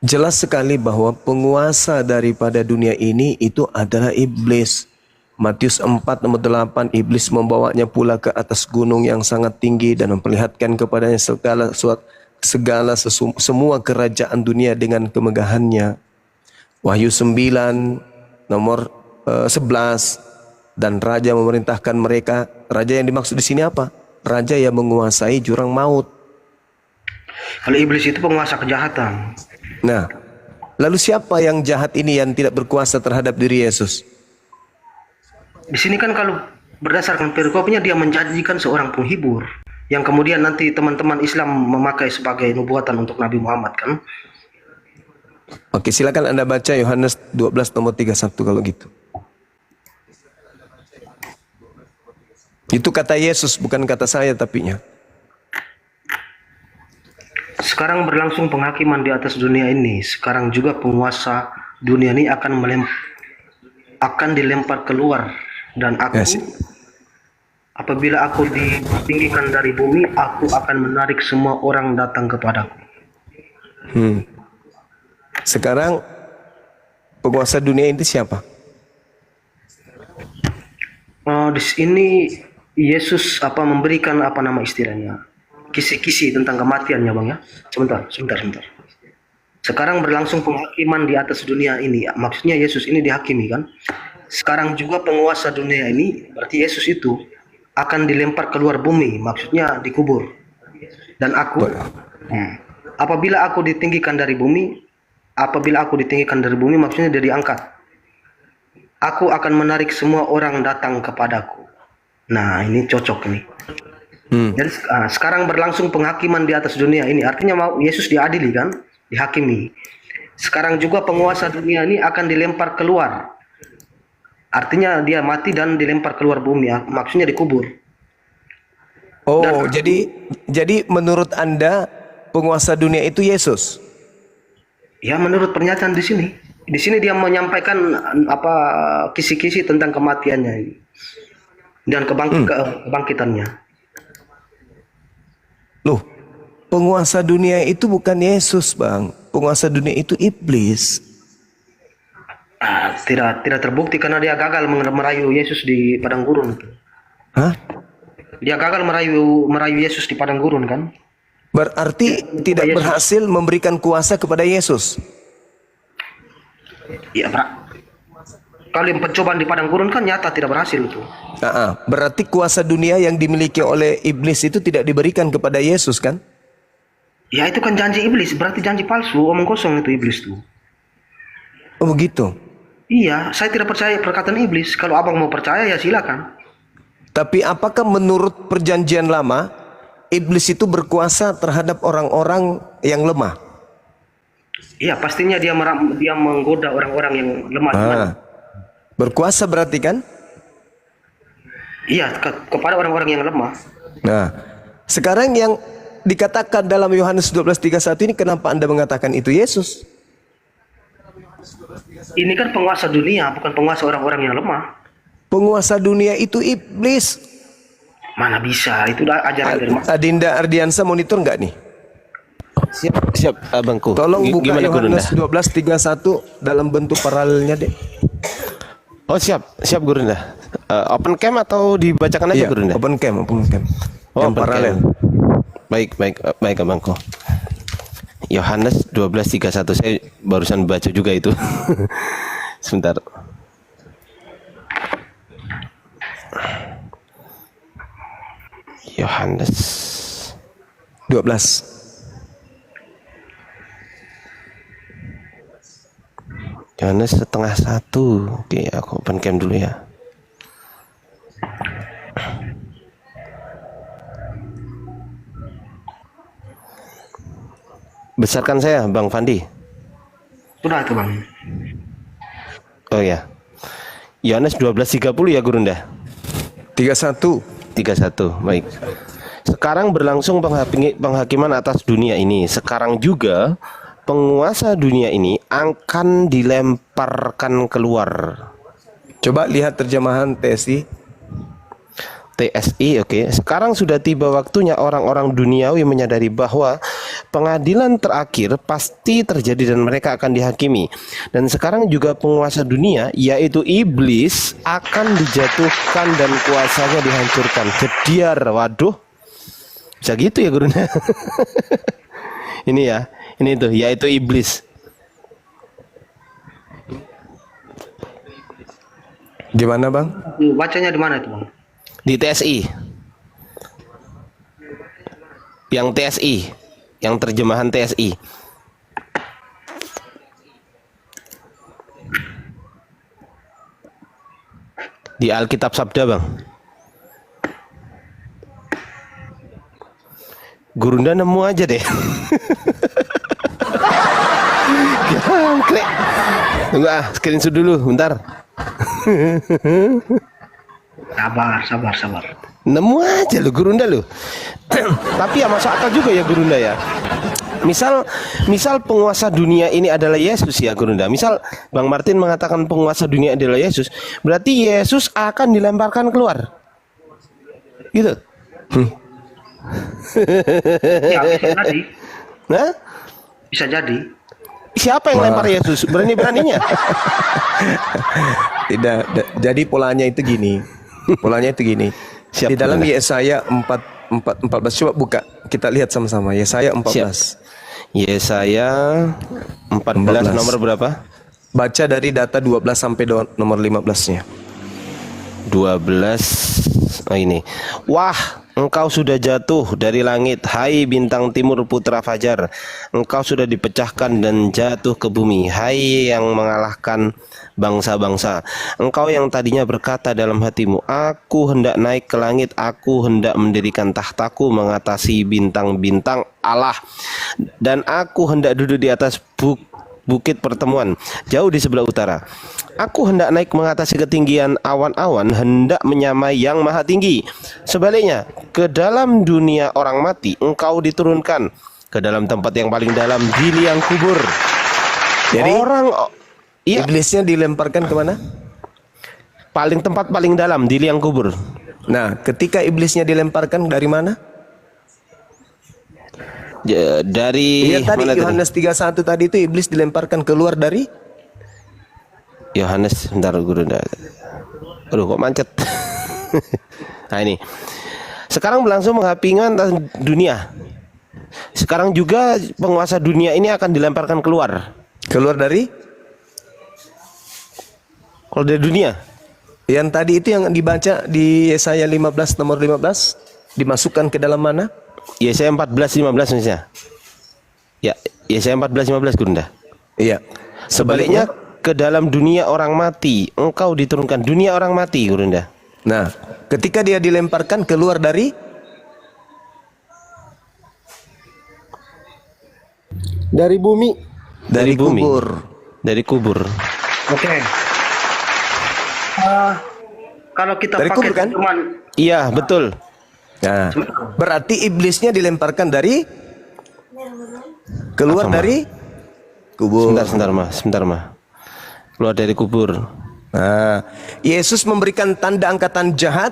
jelas sekali bahwa penguasa daripada dunia ini itu adalah iblis. Matius 4 nomor 8, iblis membawanya pula ke atas gunung yang sangat tinggi dan memperlihatkan kepadanya semua kerajaan dunia dengan kemegahannya. Wahyu 9 nomor 11, dan raja memerintahkan mereka. Raja yang dimaksud di sini apa? Raja yang menguasai jurang maut. Kalau iblis itu penguasa kejahatan. Nah, lalu siapa yang jahat ini yang tidak berkuasa terhadap diri Yesus? Di sini kan kalau berdasarkan perikopnya dia menjanjikan seorang penghibur yang kemudian nanti teman-teman Islam memakai sebagai nubuatan untuk Nabi Muhammad kan. Oke, silakan Anda baca Yohanes 12 nomor 31 kalau gitu. Itu kata Yesus, bukan kata saya tapinya. Sekarang berlangsung penghakiman di atas dunia ini. Sekarang juga penguasa dunia ini akan dilempar keluar. Dan aku, apabila aku ditinggikan dari bumi, aku akan menarik semua orang datang kepadaku. Sekarang penguasa dunia ini siapa? Di sini Yesus memberikan nama istilahnya, kisi-kisi tentang kematiannya, Bang ya. Sebentar. Sekarang berlangsung penghakiman di atas dunia ini. Maksudnya Yesus ini dihakimi kan. Sekarang juga penguasa dunia ini, berarti Yesus itu akan dilempar keluar bumi, maksudnya dikubur. Dan aku, apabila aku ditinggikan dari bumi, maksudnya dia diangkat. Aku akan menarik semua orang datang kepadaku. Nah, ini cocok nih. Jadi sekarang berlangsung penghakiman di atas dunia ini, artinya Yesus diadili kan, dihakimi. Sekarang juga penguasa dunia ini akan dilempar keluar. Artinya dia mati dan dilempar keluar bumi, maksudnya dikubur. Oh, jadi menurut Anda penguasa dunia itu Yesus? Ya, menurut pernyataan di sini. Di sini dia menyampaikan kisi-kisi tentang kematiannya ini dan kebangkitannya. Loh, penguasa dunia itu bukan Yesus, Bang. Penguasa dunia itu iblis. Tidak terbukti karena dia gagal merayu Yesus di padang gurun. Hah? Dia gagal merayu Yesus di padang gurun kan? Berarti tidak berhasil memberikan kuasa kepada Yesus. Ya, kalau yang pencobaan di padang gurun kan nyata tidak berhasil itu. Berarti kuasa dunia yang dimiliki oleh iblis itu tidak diberikan kepada Yesus kan? Ya itu kan janji iblis, berarti janji palsu, omong kosong itu iblis tuh. Oh begitu. Iya, saya tidak percaya perkataan iblis. Kalau abang mau percaya ya silakan. Tapi apakah menurut perjanjian lama iblis itu berkuasa terhadap orang-orang yang lemah? Iya, pastinya dia menggoda orang-orang yang lemah. Berkuasa berarti kan? Iya, kepada orang-orang yang lemah. Nah, sekarang yang dikatakan dalam Yohanes 12:31 ini, kenapa Anda mengatakan itu Yesus? Ini kan penguasa dunia, bukan penguasa orang-orang yang lemah. Penguasa dunia itu iblis. Mana bisa? Itu ajaran dari mana? Adinda Ardiansa monitor nggak nih? Siap abangku. Tolong buka Gimana Gurunda? Yohanes 12:31 dalam bentuk paralelnya deh. Oh siap Gurunda. Open cam atau dibacakan aja Iya, Gurunda? open cam. Oh, Yang open paralel. cam. Baik abangku. Yohanes 12:31, saya barusan baca juga itu. Sebentar. Yohanes 12. Yohanes 12:30. Oke, aku open cam dulu ya. Besarkan saya, Bang Fandi. Sudah itu bang. Oh ya. Yohanes 12:30 ya Gurunda. 31. 31, baik. Sekarang berlangsung penghakiman atas dunia ini. Sekarang juga penguasa dunia ini akan dilemparkan keluar. Coba lihat terjemahan TSI. TSI, oke. Sekarang sudah tiba waktunya orang-orang duniawi menyadari bahwa pengadilan terakhir pasti terjadi dan mereka akan dihakimi. Dan sekarang juga penguasa dunia, yaitu iblis, akan dijatuhkan dan kuasanya dihancurkan. Jediar, waduh. Bisa gitu ya gurunya. Ini ya, ini tuh, yaitu iblis. Gimana bang? Bacanya di mana itu bang? Di TSI. Yang TSI, yang terjemahan TSI. Di Alkitab Sabda, Bang. Gurunda nemu aja deh. Jangkrik. Tunggu screenshot dulu, bentar. Sabar. Nemu aja lu Gurunda lu. Tapi ya masuk akal juga ya Gurunda ya. Misal penguasa dunia ini adalah Yesus ya Gurunda. Misal Bang Martin mengatakan penguasa dunia adalah Yesus, berarti Yesus akan dilemparkan keluar. Gitu. Ya bisa jadi. Nah? Bisa jadi. Siapa yang lempar Yesus? Berani-beraninya. Tidak, jadi polanya itu gini. Siap, Di dalam Gurunda. Yesaya 14 coba buka, kita lihat sama-sama Yesaya 14. Yesaya 14 nomor berapa? Baca dari data 12 sampai nomor 15-nya. 12. Oh ini. Wah, engkau sudah jatuh dari langit, hai bintang timur putra fajar. Engkau sudah dipecahkan dan jatuh ke bumi, hai yang mengalahkan bangsa-bangsa. Engkau yang tadinya berkata dalam hatimu, aku hendak naik ke langit, aku hendak mendirikan tahtaku mengatasi bintang-bintang Allah, dan aku hendak duduk di atas bukit pertemuan jauh di sebelah utara. Aku hendak naik mengatasi ketinggian awan-awan, hendak menyamai yang maha tinggi. Sebaliknya, ke dalam dunia orang mati engkau diturunkan, ke dalam tempat yang paling dalam di liang kubur. Jadi Iya, iblisnya dilemparkan kemana? tempat paling dalam di liang kubur. Nah, ketika iblisnya dilemparkan dari mana? Dari Iya tadi mana Yohanes 31 tadi itu iblis dilemparkan keluar dari Yohanes, bentar guru. Aduh kok macet. Nah ini. Sekarang berlangsung penghakiman atas dunia. Sekarang juga penguasa dunia ini akan dilemparkan keluar. keluar dari Kalau dari dunia, Yang tadi itu yang dibaca di Yesaya 15 nomor 15 dimasukkan ke dalam mana? Yesaya 14:15 misalnya. Ya, Yesaya 14:15 Gurunda. Iya. Sebaliknya ke dalam dunia orang mati, engkau diturunkan dunia orang mati, Gurunda. Nah, ketika dia dilemparkan keluar dari Bumi. Bumi. kubur. Dari kubur. Oke. Kalau kita Dari pakai kubur, kan? terjemahan Iya, betul. Nah, berarti iblisnya dilemparkan dari keluar Apa, Ma? dari kubur. Sebentar, Ma. Keluar dari kubur. Nah, Yesus memberikan tanda angkatan jahat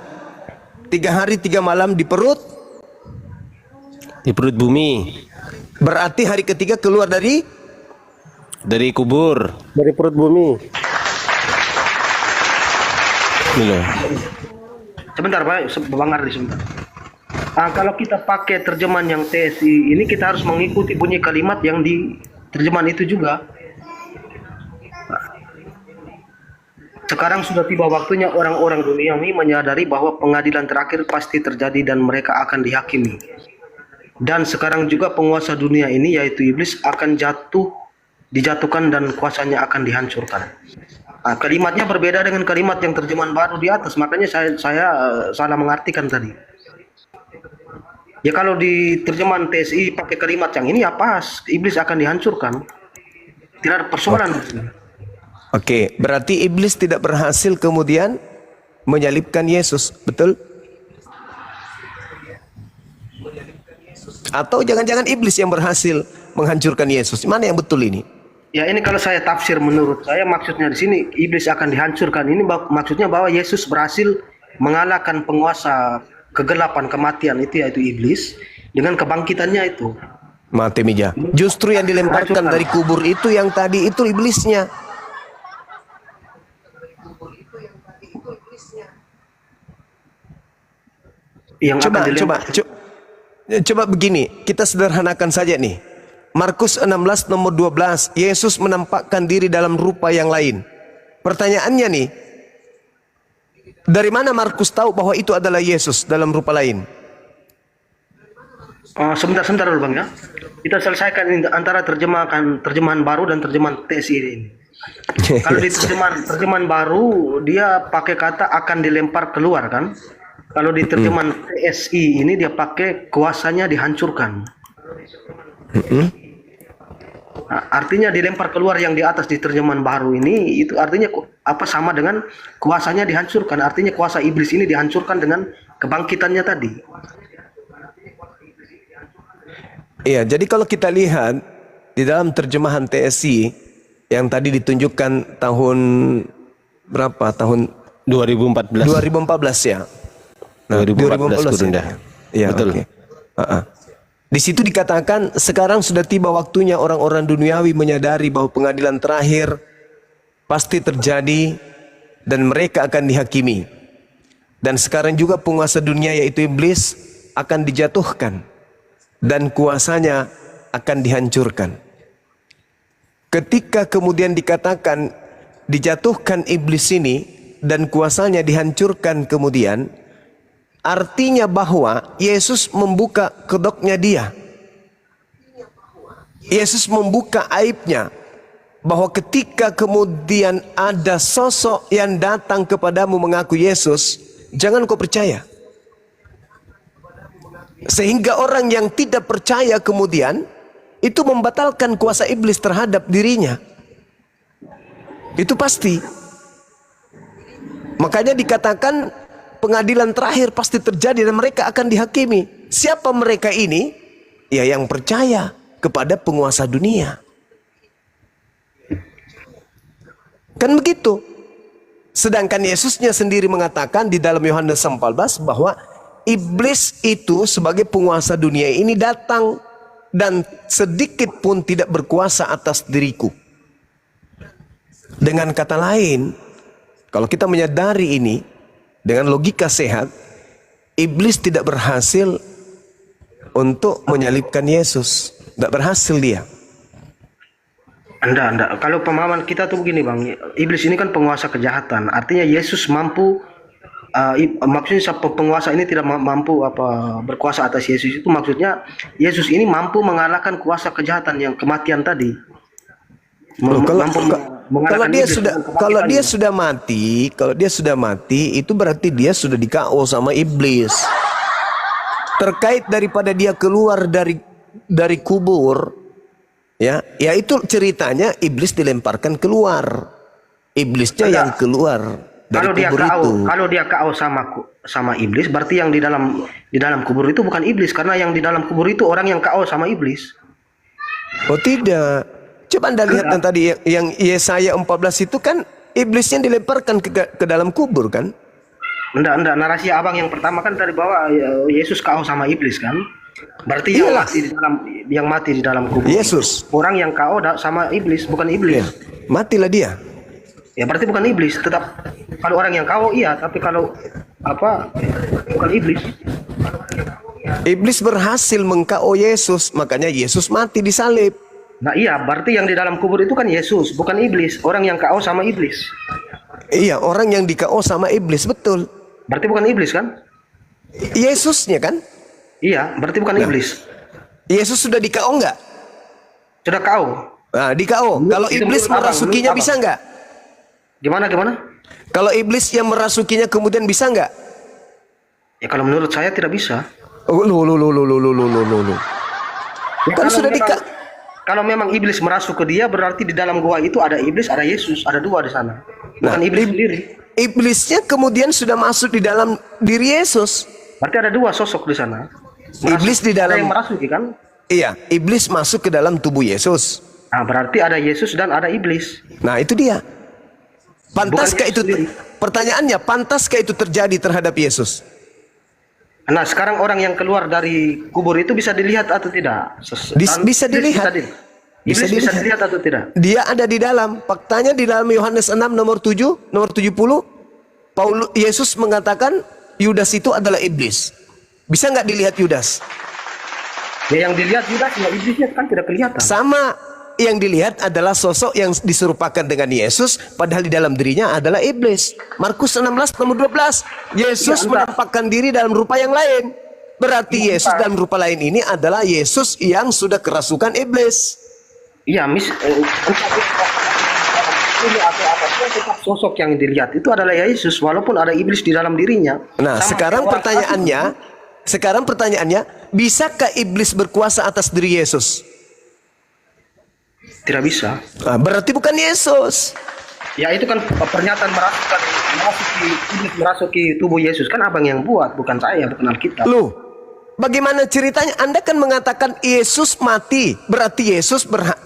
3 hari 3 malam di perut. Di perut bumi. Berarti hari ketiga keluar dari Kubur. Dari perut bumi. Ini loh. sebentar Pak, Bang Ardi sebentar. Kalau kita pakai terjemahan yang TSI ini kita harus mengikuti bunyi kalimat yang di terjemahan itu juga. Sekarang sudah tiba waktunya orang-orang duniawi menyadari bahwa pengadilan terakhir pasti terjadi dan mereka akan dihakimi. Dan sekarang juga penguasa dunia ini yaitu iblis akan dijatuhkan dan kuasanya akan dihancurkan. Kalimatnya berbeda dengan kalimat yang terjemahan baru di atas, makanya saya salah mengartikan tadi. Ya kalau di terjemahan TSI pakai kalimat yang ini ya pas, iblis akan dihancurkan. Tidak ada persoalan. Oke, berarti iblis tidak berhasil kemudian menyalibkan Yesus, betul? Atau jangan-jangan iblis yang berhasil menghancurkan Yesus? Mana yang betul ini? Ya ini kalau saya tafsir menurut saya maksudnya di sini iblis akan dihancurkan. Ini maksudnya bahwa Yesus berhasil mengalahkan penguasa kegelapan kematian itu yaitu iblis dengan kebangkitannya itu. Mati meja. Justru yang dilemparkan dari kubur itu yang tadi itu iblisnya. Yang akan dilempar. Coba begini, kita sederhanakan saja nih. Markus 16 nomor 12, Yesus menampakkan diri dalam rupa yang lain. Pertanyaannya nih, dari mana Markus tahu bahwa itu adalah Yesus dalam rupa lain? Sebentar dulu Bang ya. Kita selesaikan ini antara terjemahan baru dan terjemahan TSI ini. Kalau di terjemahan baru dia pakai kata akan dilempar keluar kan? Kalau di terjemahan TSI ini dia pakai kuasanya dihancurkan. Nah, artinya dilempar keluar yang di atas di terjemahan baru ini itu artinya apa sama dengan kuasanya dihancurkan. Artinya kuasa iblis ini dihancurkan dengan kebangkitannya tadi. Iya, jadi kalau kita lihat di dalam terjemahan TSI yang tadi ditunjukkan tahun berapa? Tahun 2014. 2014 ya. Nah, 2014 Gurunda. Ya, Betul. okay. Di situ dikatakan sekarang sudah tiba waktunya orang-orang duniawi menyadari bahwa pengadilan terakhir pasti terjadi dan mereka akan dihakimi. Dan sekarang juga penguasa dunia yaitu iblis akan dijatuhkan dan kuasanya akan dihancurkan. Ketika kemudian dikatakan dijatuhkan iblis ini dan kuasanya dihancurkan kemudian, artinya bahwa Yesus membuka kedoknya dia. Yesus membuka aibnya. Bahwa ketika kemudian ada sosok yang datang kepadamu mengaku Yesus, jangan kau percaya. Sehingga orang yang tidak percaya kemudian itu membatalkan kuasa iblis terhadap dirinya. Itu pasti. Makanya dikatakan pengadilan terakhir pasti terjadi dan mereka akan dihakimi. Siapa mereka ini? Ya yang percaya kepada penguasa dunia. Kan begitu. Sedangkan Yesusnya sendiri mengatakan di dalam Yohanes 14 bahwa iblis itu sebagai penguasa dunia ini datang dan sedikit pun tidak berkuasa atas diriku. Dengan kata lain, kalau kita menyadari ini dengan logika sehat, iblis tidak berhasil untuk menyalibkan Yesus. Tidak berhasil dia. Enggak. Kalau pemahaman kita tuh begini Bang, iblis ini kan penguasa kejahatan. Artinya Yesus mampu, maksudnya penguasa ini tidak mampu berkuasa atas Yesus, itu maksudnya Yesus ini mampu mengalahkan kuasa kejahatan yang kematian tadi. Loh, Mampu kalau mengalahkan dia iblis sudah dengan kematiannya. kalau dia sudah mati itu berarti dia sudah di-KO sama iblis. Terkait daripada dia keluar dari kubur, ya itu ceritanya iblis dilemparkan keluar. Iblisnya Enggak. yang keluar dari Kalau dia kubur KO, itu. kalau dia KO sama iblis, berarti yang di dalam kubur itu bukan iblis, karena yang di dalam kubur itu orang yang KO sama iblis. Oh tidak. Coba Anda lihat yang tadi yang Yesaya 14 itu kan iblisnya dilemparkan ke dalam kubur kan? Enggak, narasi abang yang pertama kan tadi bahwa Yesus KO sama iblis kan? Berarti Iyalah. yang mati di dalam kubur. Yesus. Orang yang KO sama iblis, bukan iblis. Matilah dia. Ya berarti bukan iblis, tetap kalau orang yang KO iya, tapi kalau bukan iblis. Iblis berhasil meng-KO Yesus, makanya Yesus mati disalib. Nah iya, berarti yang di dalam kubur itu kan Yesus, bukan iblis. Orang yang KO sama iblis. Iya, orang yang di-KO sama iblis, betul. Berarti bukan iblis kan? Yesusnya kan? Iya, berarti bukan iblis. Yesus sudah di-KO enggak? Sudah KO. Nah, di-KO. Kalau Itu iblis menurut abang, merasukinya menurut bisa abang. enggak? Gimana? Kalau iblis yang merasukinya kemudian bisa enggak? Ya kalau menurut saya tidak bisa. Oh, loh. Ya, Kan kalau sudah memang- Kalau memang iblis merasuk ke dia, berarti di dalam gua itu ada iblis, ada Yesus, ada dua di sana. Bukan iblis sendiri. Iblisnya kemudian sudah masuk di dalam diri Yesus. Berarti ada dua sosok di sana. Iblis di Ada dalam, yang merasuki kan? iya, iblis masuk ke dalam tubuh Yesus. Nah, berarti ada Yesus dan ada iblis. Nah, itu dia. Pantaskah Bukan itu Yesus sendiri. pertanyaannya, pantaskah itu terjadi terhadap Yesus? Nah, sekarang orang yang keluar dari kubur itu bisa dilihat atau tidak? Bisa dilihat. Iblis Bisa bisa dilihat. dilihat atau tidak? Dia ada di dalam. Faktanya di dalam Yohanes 6 nomor 70, Yesus mengatakan Yudas itu adalah iblis. Bisa nggak dilihat Yudas? Ya, yang dilihat Yudas, ya iblisnya kan tidak kelihatan. Sama, yang dilihat adalah sosok yang diserupakan dengan Yesus, padahal di dalam dirinya adalah iblis. Markus 16 nomor 12. Yesus Ya, enggak. menampakkan diri dalam rupa yang lain. Berarti Ya, Yesus enggak. dalam rupa lain ini adalah Yesus yang sudah kerasukan iblis. Iya, ini atau apapun tetap sosok yang dilihat itu adalah Yesus, walaupun ada iblis di dalam dirinya. Nah, Sama sekarang kayak pertanyaannya, bisakah iblis berkuasa atas diri Yesus? tidak bisa. Nah, berarti bukan Yesus. Ya itu kan pernyataan merasuki tubuh Yesus kan abang yang buat, bukan saya, bukan Alkitab. Loh, bagaimana ceritanya? Anda kan mengatakan Yesus mati, berarti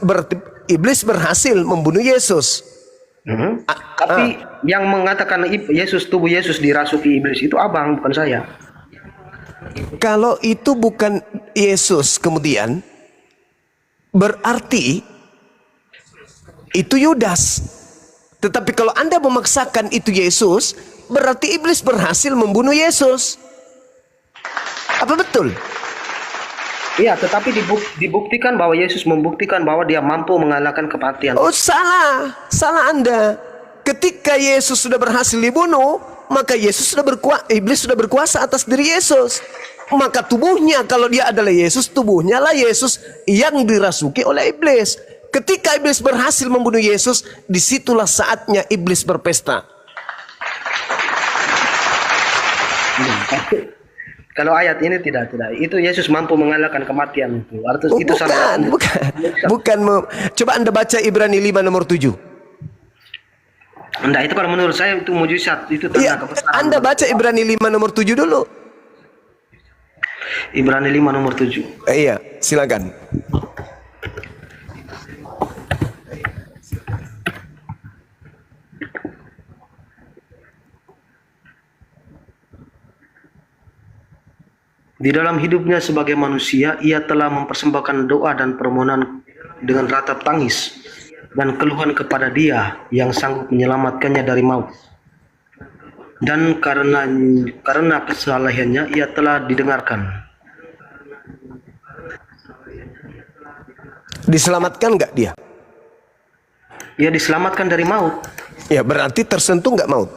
berarti iblis berhasil membunuh Yesus. Tapi yang mengatakan tubuh Yesus dirasuki iblis itu abang, bukan saya. Kalau itu bukan Yesus kemudian, berarti itu Yudas. Tetapi kalau Anda memaksakan itu Yesus, berarti iblis berhasil membunuh Yesus. Apa betul? Iya, tetapi dibuktikan bahwa Yesus membuktikan bahwa dia mampu mengalahkan kematian. Oh, salah Anda. Ketika Yesus sudah berhasil dibunuh, maka iblis sudah berkuasa atas diri Yesus. Maka tubuhnya, kalau dia adalah Yesus, tubuhnya lah Yesus yang dirasuki oleh iblis. Ketika iblis berhasil membunuh Yesus, disitulah saatnya iblis berpesta. Kalau ayat ini tidak. Itu Yesus mampu mengalahkan kematian itu. Artinya itu Bukan. Coba Anda baca Ibrani 5 nomor 7. Enggak, itu kalau menurut saya itu mujizat, itu tanda Iya, kebesaran. Anda baca Ibrani 5 nomor 7 dulu. Ibrani 5 nomor 7. Iya, silakan. Di dalam hidupnya sebagai manusia, ia telah mempersembahkan doa dan permohonan dengan ratap tangis dan keluhan kepada Dia yang sanggup menyelamatkannya dari maut. Dan karena kesalahannya ia telah didengarkan. Diselamatkan nggak dia? Ya diselamatkan dari maut. Ya berarti tersentuh nggak maut?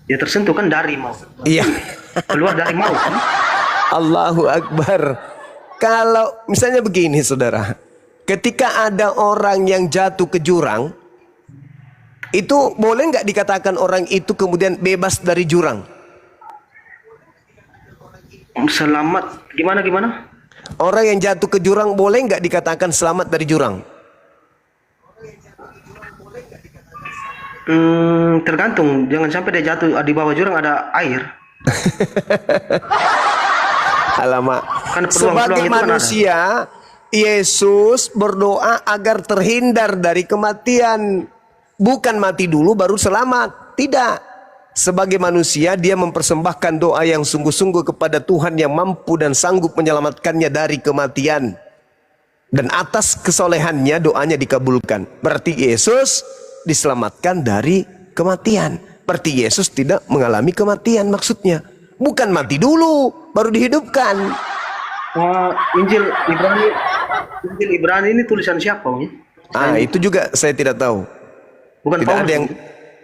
Ya tersentuh kan dari maut. Iya. Keluar dari maut kan? Allahu Akbar. Kalau misalnya begini saudara, ketika ada orang yang jatuh ke jurang, itu boleh nggak dikatakan orang itu kemudian bebas dari jurang? Selamat gimana? Orang yang jatuh ke jurang boleh nggak dikatakan selamat dari jurang? Tergantung, jangan sampai dia jatuh di bawah jurang ada air. Alamak. Kan peluang-peluang Sebagai itu kan manusia, Yesus berdoa agar terhindar dari kematian. Bukan mati dulu baru selamat. Tidak. Sebagai manusia, dia mempersembahkan doa yang sungguh-sungguh kepada Tuhan yang mampu dan sanggup menyelamatkannya dari kematian. Dan atas kesolehannya doanya dikabulkan. Berarti Yesus diselamatkan dari kematian. Berarti Yesus tidak mengalami kematian maksudnya. Bukan mati dulu baru dihidupkan. Injil Ibrani ini tulisan siapa? Itu juga saya tidak tahu. Bukan Tidak Paulus. ada yang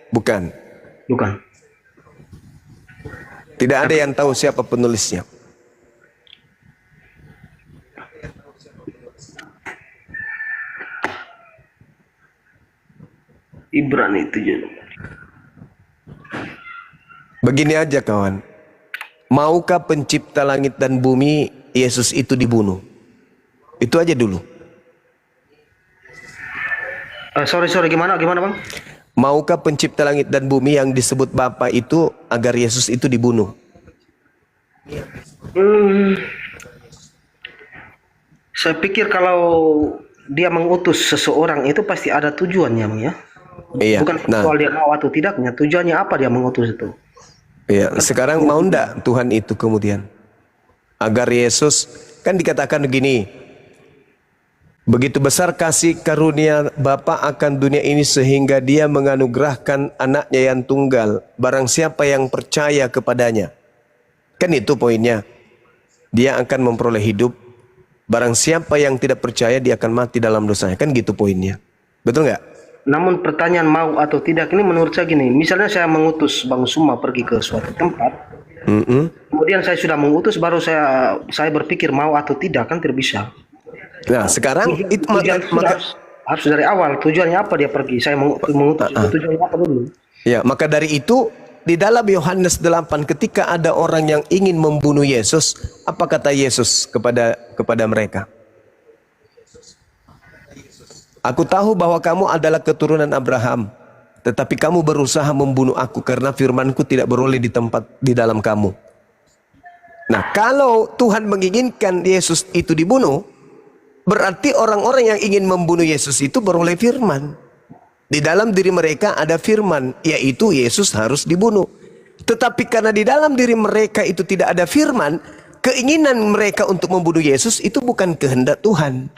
bukan. Bukan. Tidak ada yang tahu siapa penulisnya. Ibrani itu juga. Begini aja kawan. Maukah pencipta langit dan bumi Yesus itu dibunuh? Itu aja dulu. Sorry gimana bang? Maukah pencipta langit dan bumi yang disebut Bapa itu agar Yesus itu dibunuh? Saya pikir kalau dia mengutus seseorang itu pasti ada tujuannya bang ya. Iya. Bukan soal dia mau atau tidaknya. Tujuannya apa dia mengutus itu? Iya. Sekarang mau ndak Tuhan itu kemudian agar Yesus, kan dikatakan begini, begitu besar kasih karunia Bapa akan dunia ini sehingga dia menganugerahkan anaknya yang tunggal barang siapa yang percaya kepadanya. Kan itu poinnya. Dia akan memperoleh hidup. Barang siapa yang tidak percaya dia akan mati dalam dosanya. Kan gitu poinnya. Betul nggak? Namun pertanyaan mau atau tidak ini menurut saya gini. Misalnya saya mengutus Bang Suma pergi ke suatu tempat. Kemudian saya sudah mengutus baru saya berpikir mau atau tidak, kan tidak bisa. Nah sekarang itu harus dari awal tujuannya apa dia pergi. Saya mengutus itu tujuannya apa dulu. Ya, maka dari itu di dalam Yohanes 8 ketika ada orang yang ingin membunuh Yesus, apa kata Yesus kepada mereka? Aku tahu bahwa kamu adalah keturunan Abraham, tetapi kamu berusaha membunuh aku karena firmanku tidak beroleh di tempat di dalam kamu. Nah, kalau Tuhan menginginkan Yesus itu dibunuh, berarti orang-orang yang ingin membunuh Yesus itu beroleh firman. Di dalam diri mereka ada firman, yaitu Yesus harus dibunuh. Tetapi karena di dalam diri mereka itu tidak ada firman, keinginan mereka untuk membunuh Yesus itu bukan kehendak Tuhan.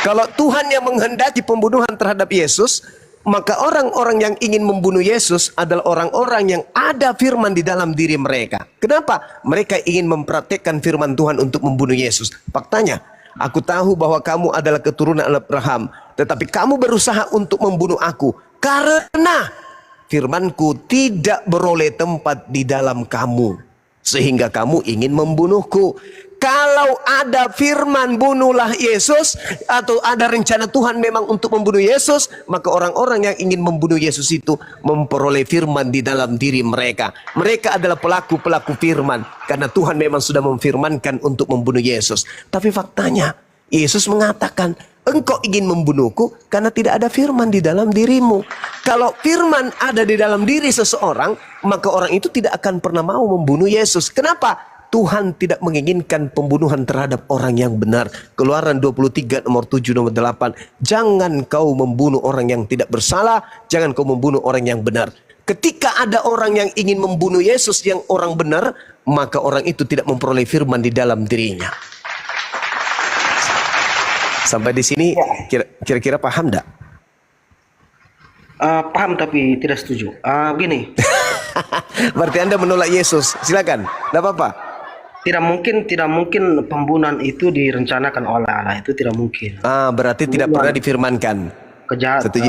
Kalau Tuhan yang menghendaki pembunuhan terhadap Yesus, maka orang-orang yang ingin membunuh Yesus adalah orang-orang yang ada firman di dalam diri mereka. Kenapa? Mereka ingin mempraktekkan firman Tuhan untuk membunuh Yesus. Faktanya, aku tahu bahwa kamu adalah keturunan Abraham, tetapi kamu berusaha untuk membunuh aku karena firmanku tidak beroleh tempat di dalam kamu, sehingga kamu ingin membunuhku. Kalau ada firman bunuhlah Yesus, atau ada rencana Tuhan memang untuk membunuh Yesus, maka orang-orang yang ingin membunuh Yesus itu memperoleh firman di dalam diri mereka. Mereka adalah pelaku-pelaku firman karena Tuhan memang sudah memfirmankan untuk membunuh Yesus. Tapi faktanya Yesus mengatakan, engkau ingin membunuhku karena tidak ada firman di dalam dirimu. Kalau firman ada di dalam diri seseorang, maka orang itu tidak akan pernah mau membunuh Yesus. Kenapa? Tuhan tidak menginginkan pembunuhan terhadap orang yang benar. Keluaran 23 nomor 7 nomor 8. Jangan kau membunuh orang yang tidak bersalah, jangan kau membunuh orang yang benar. Ketika ada orang yang ingin membunuh Yesus yang orang benar, maka orang itu tidak memperoleh firman di dalam dirinya. Sampai di sini kira-kira paham enggak? Paham tapi tidak setuju. Begini. Berarti Anda menolak Yesus. Silakan. Enggak apa-apa. tidak mungkin pembunuhan itu direncanakan oleh Allah, itu tidak mungkin. Berarti tidak pernah difirmankan. Setuju.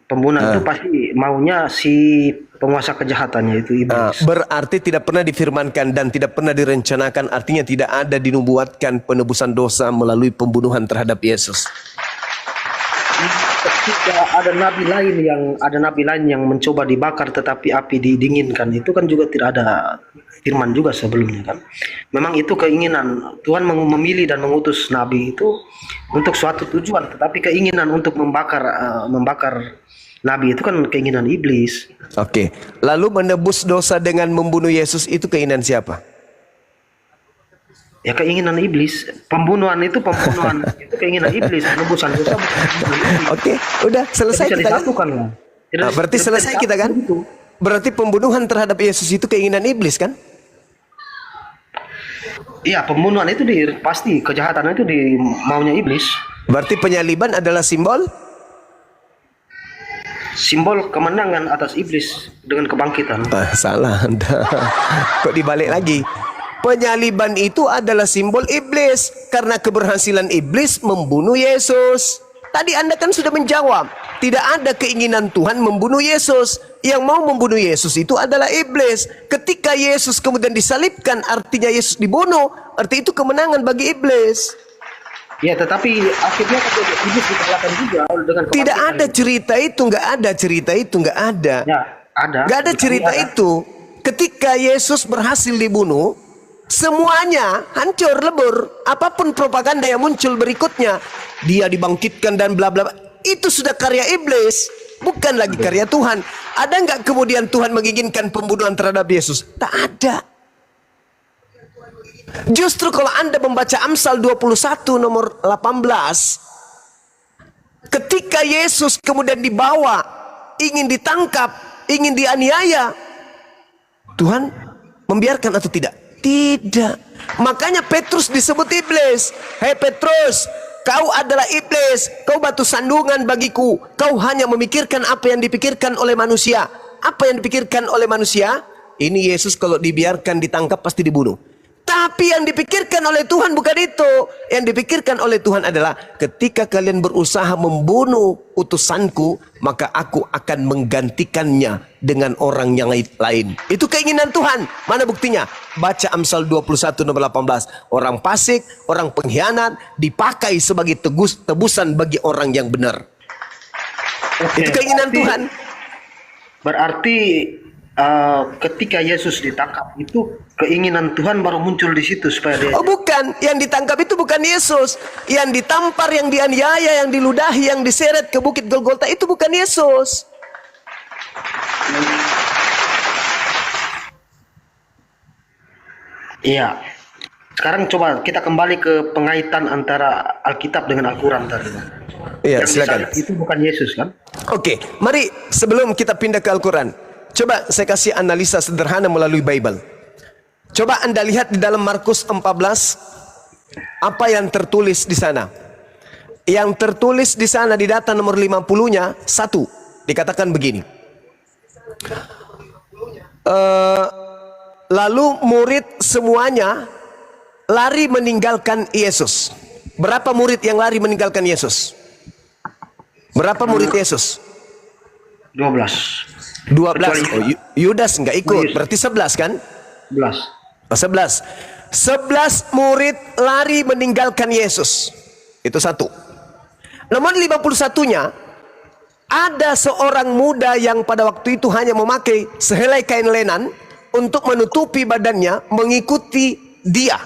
Pembunuhan itu pasti maunya si penguasa kejahatannya itu iblis. Berarti tidak pernah difirmankan dan tidak pernah direncanakan, artinya tidak ada dinubuatkan penebusan dosa melalui pembunuhan terhadap Yesus. Ketika ada nabi lain yang mencoba dibakar tetapi api didinginkan, itu kan juga tidak ada firman juga sebelumnya kan. Memang itu keinginan Tuhan memilih dan mengutus nabi itu untuk suatu tujuan, tetapi keinginan untuk membakar nabi itu kan keinginan iblis. Oke. Lalu menebus dosa dengan membunuh Yesus itu keinginan siapa? Ya keinginan iblis. Pembunuhan itu keinginan iblis. Penebusan dosa bukan keinginan iblis. Oke, udah selesai Bisa kita kan? disatukan lah. Berarti selesai kita kan? Berarti pembunuhan terhadap Yesus itu keinginan iblis kan? Iya, pembunuhan itu pasti kejahatan itu maunya iblis. Berarti penyaliban adalah simbol Kemenangan atas iblis dengan kebangkitan. salah Anda. Kok dibalik lagi? Penyaliban itu adalah simbol iblis karena keberhasilan iblis membunuh Yesus. Tadi Anda kan sudah menjawab, tidak ada keinginan Tuhan membunuh Yesus. Yang mau membunuh Yesus itu adalah iblis. Ketika Yesus kemudian disalibkan, artinya Yesus dibunuh, arti itu kemenangan bagi iblis. Ya, tetapi akhirnya iblis dikalahkan juga dengan kebangkitan. Tidak ada cerita itu, nggak ada cerita itu, nggak ada. Ya, ada. Nggak ada cerita itu. Ketika Yesus berhasil dibunuh, semuanya hancur lebur. Apapun propaganda yang muncul berikutnya, dia dibangkitkan dan bla bla. Itu sudah karya iblis, bukan lagi karya Tuhan. Ada nggak kemudian Tuhan menginginkan pembunuhan terhadap Yesus? Tak ada. Justru kalau Anda membaca Amsal 21 nomor 18, ketika Yesus kemudian dibawa, ingin ditangkap, ingin dianiaya, Tuhan membiarkan atau tidak? Tidak. Makanya Petrus disebut iblis. Hei Petrus, kau adalah iblis, kau batu sandungan bagiku. Kau hanya memikirkan apa yang dipikirkan oleh manusia. Apa yang dipikirkan oleh manusia? Ini Yesus kalau dibiarkan ditangkap pasti dibunuh. Tapi yang dipikirkan oleh Tuhan bukan itu. Yang dipikirkan oleh Tuhan adalah ketika kalian berusaha membunuh utusanku, maka aku akan menggantikannya dengan orang yang lain. Itu keinginan Tuhan. Mana buktinya? Baca Amsal 21 nomor 18. Orang fasik, orang pengkhianat dipakai sebagai tebusan bagi orang yang benar. Itu keinginan Tuhan. Berarti ketika Yesus ditangkap itu keinginan Tuhan baru muncul di situ supaya dia. Oh bukan, yang ditangkap itu bukan Yesus. Yang ditampar, yang dianiaya, yang diludahi, yang diseret ke bukit Golgota itu bukan Yesus. Iya. Sekarang coba kita kembali ke pengaitan antara Alkitab dengan Al-Quran tadi. Iya, Yang silakan. disalib itu bukan Yesus kan? Oke, mari sebelum kita pindah ke Al-Quran, coba saya kasih analisa sederhana melalui Bible. Coba Anda lihat di dalam Markus 14, apa yang tertulis di sana. Yang tertulis di sana di data nomor 50-nya, 1, dikatakan begini. Lalu murid semuanya lari meninggalkan Yesus. Berapa murid yang lari meninggalkan Yesus? Berapa murid Yesus? 12. 12. Oh, Yudas nggak ikut, berarti 11 kan? 11. 11 murid lari meninggalkan Yesus. Itu 1. Nomor 51-nya, ada seorang muda yang pada waktu itu hanya memakai sehelai kain lenan untuk menutupi badannya, mengikuti dia.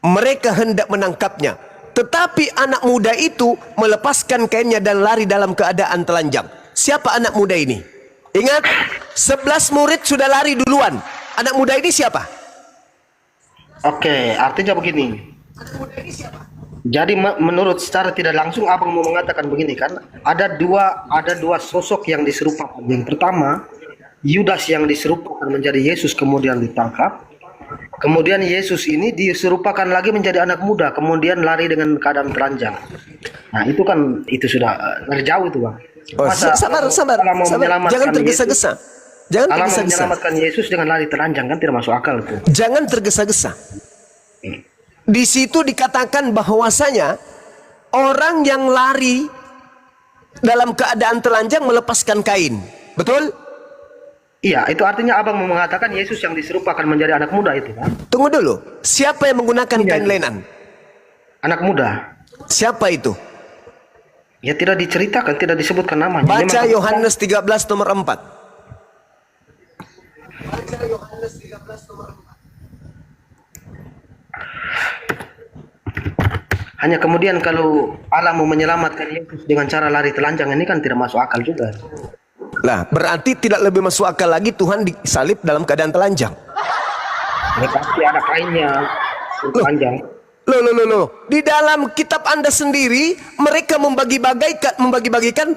Mereka hendak menangkapnya, tetapi anak muda itu melepaskan kainnya dan lari dalam keadaan telanjang. Siapa anak muda ini? Ingat, 11 murid sudah lari duluan. Anak muda ini siapa? Oke, artinya begini. Jadi menurut secara tidak langsung abang mau mengatakan begini kan? Ada dua sosok yang diserupakan. Yang pertama, Yudas yang diserupakan menjadi Yesus kemudian ditangkap. Kemudian Yesus ini diserupakan lagi menjadi anak muda, kemudian lari dengan keadaan telanjang. Nah itu kan itu sudah dari jauh itu bang. Oh, sabar. Jangan tergesa-gesa. Jangan Allah tergesa-gesa. menyelamatkan Yesus dengan lari telanjang, kan tidak masuk akal itu. Jangan tergesa-gesa. Di situ dikatakan bahwasanya orang yang lari dalam keadaan telanjang melepaskan kain. Betul? Iya, itu artinya abang mau mengatakan Yesus yang diserupakan menjadi anak muda itu kan? Tunggu dulu. Siapa yang menggunakan kain lenan? Anak muda. Siapa itu? Ya tidak diceritakan, tidak disebutkan namanya. Baca Memang- Yohanes 13 nomor 4. Hanya kemudian kalau Allah mau menyelamatkan Yesus dengan cara lari telanjang ini kan tidak masuk akal juga. Lah, berarti tidak lebih masuk akal lagi Tuhan disalib dalam keadaan telanjang. Ya pasti ada kainnya telanjang. Loh. Di dalam kitab Anda sendiri mereka membagi-bagikan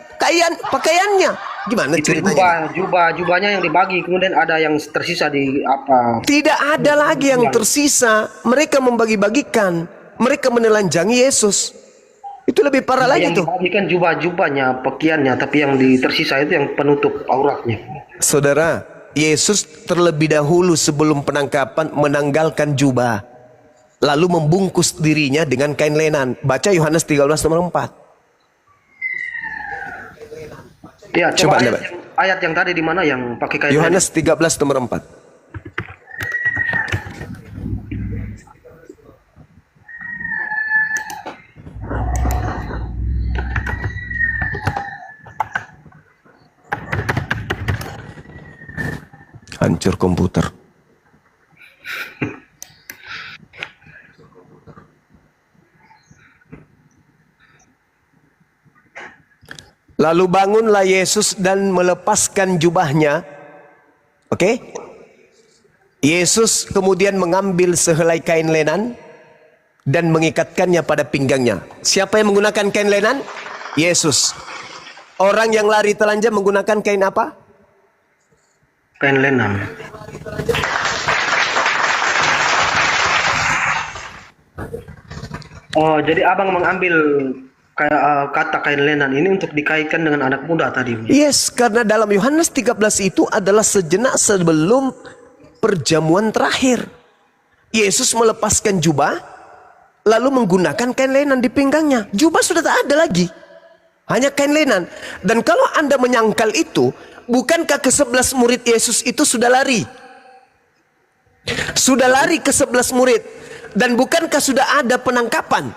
pakaiannya. Gimana Itu ceritanya? jubahnya yang dibagi, kemudian ada yang tersisa di apa? Tidak ada lagi yang tersisa. Mereka membagi-bagikan. Mereka menelanjangi Yesus. Itu lebih parah lagi Yang tuh. dibagikan jubah-jubahnya, pakaiannya, tapi yang tersisa itu yang penutup auratnya. Saudara, Yesus terlebih dahulu sebelum penangkapan menanggalkan jubah. Lalu membungkus dirinya dengan kain lenan. Baca Yohanes 13 nomor 4. Ya, Coba coba Anda ayat yang tadi di mana yang pakai kain Yohanes 13 nomor 4. Hancur komputer. Lalu bangunlah Yesus dan melepaskan jubahnya. Oke? Yesus kemudian mengambil sehelai kain lenan dan mengikatkannya pada pinggangnya. Siapa yang menggunakan kain lenan? Yesus. Orang yang lari telanjang menggunakan kain apa? Kain lenan. Oh, jadi abang mengambil kayak kata kain lenan ini untuk dikaitkan dengan anak muda tadi. Yes, karena dalam Yohanes 13 itu adalah sejenak sebelum perjamuan terakhir. Yesus melepaskan jubah, lalu menggunakan kain lenan di pinggangnya. Jubah sudah tak ada lagi. Hanya kain lenan. Dan kalau Anda menyangkal itu, bukankah ke-11 murid Yesus itu sudah lari? Sudah lari ke-11 murid. Dan bukankah sudah ada penangkapan?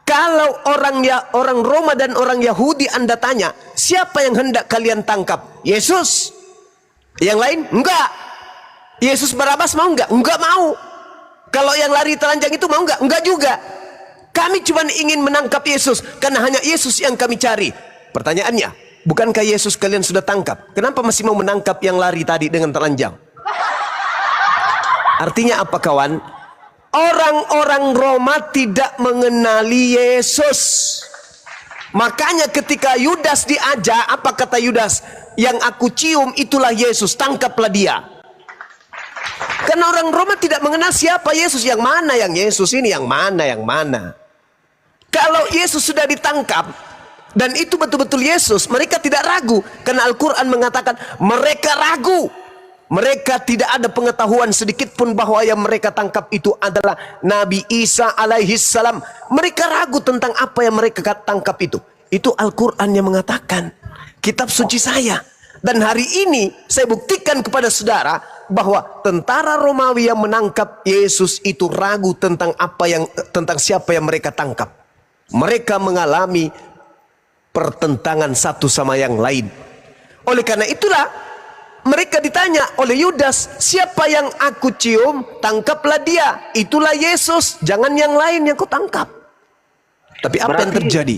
Kalau orang Roma dan orang Yahudi Anda tanya, siapa yang hendak kalian tangkap? Yesus. Yang lain? Enggak. Yesus Barabas mau enggak? Enggak mau. Kalau yang lari telanjang itu mau enggak? Enggak juga. Kami cuma ingin menangkap Yesus karena hanya Yesus yang kami cari. Pertanyaannya, bukankah Yesus kalian sudah tangkap? Kenapa masih mau menangkap yang lari tadi dengan telanjang? Artinya apa kawan? Orang-orang Roma tidak mengenali Yesus. Makanya ketika Yudas diajak, apa kata Yudas? Yang aku cium itulah Yesus, tangkaplah dia. Karena orang Roma tidak mengenal siapa Yesus. Yang mana yang Yesus ini, yang mana. Kalau Yesus sudah ditangkap dan itu betul-betul Yesus, mereka tidak ragu. Karena Al-Quran mengatakan mereka ragu. Mereka tidak ada pengetahuan sedikit pun bahwa yang mereka tangkap itu adalah Nabi Isa alaihi salam. Mereka ragu tentang apa yang mereka tangkap itu. Itu Al-Quran yang mengatakan. Kitab suci saya. Dan hari ini saya buktikan kepada saudara bahwa tentara Romawi yang menangkap Yesus itu ragu tentang tentang siapa yang mereka tangkap. Mereka mengalami pertentangan satu sama yang lain. Oleh karena itulah mereka ditanya oleh Yudas, siapa yang aku cium, tangkaplah dia. Itulah Yesus, jangan yang lain yang kau tangkap. Tapi apa yang terjadi?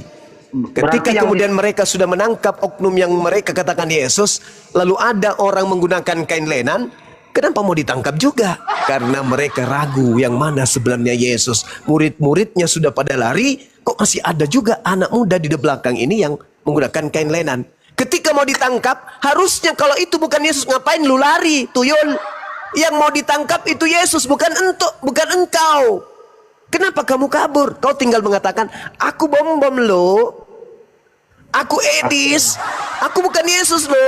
Ketika kemudian mereka sudah menangkap oknum yang mereka katakan Yesus, lalu ada orang menggunakan kain lenan, kenapa mau ditangkap juga? Karena mereka ragu yang mana sebenarnya Yesus. Murid-muridnya sudah pada lari, kok masih ada juga anak muda di belakang ini yang menggunakan kain lenan. Ketika mau ditangkap, harusnya kalau itu bukan Yesus, ngapain lu lari, tuyul? Yang mau ditangkap itu Yesus, bukan engkau. Kenapa kamu kabur? Kau tinggal mengatakan, aku bom lo, aku Edis, aku bukan Yesus lo.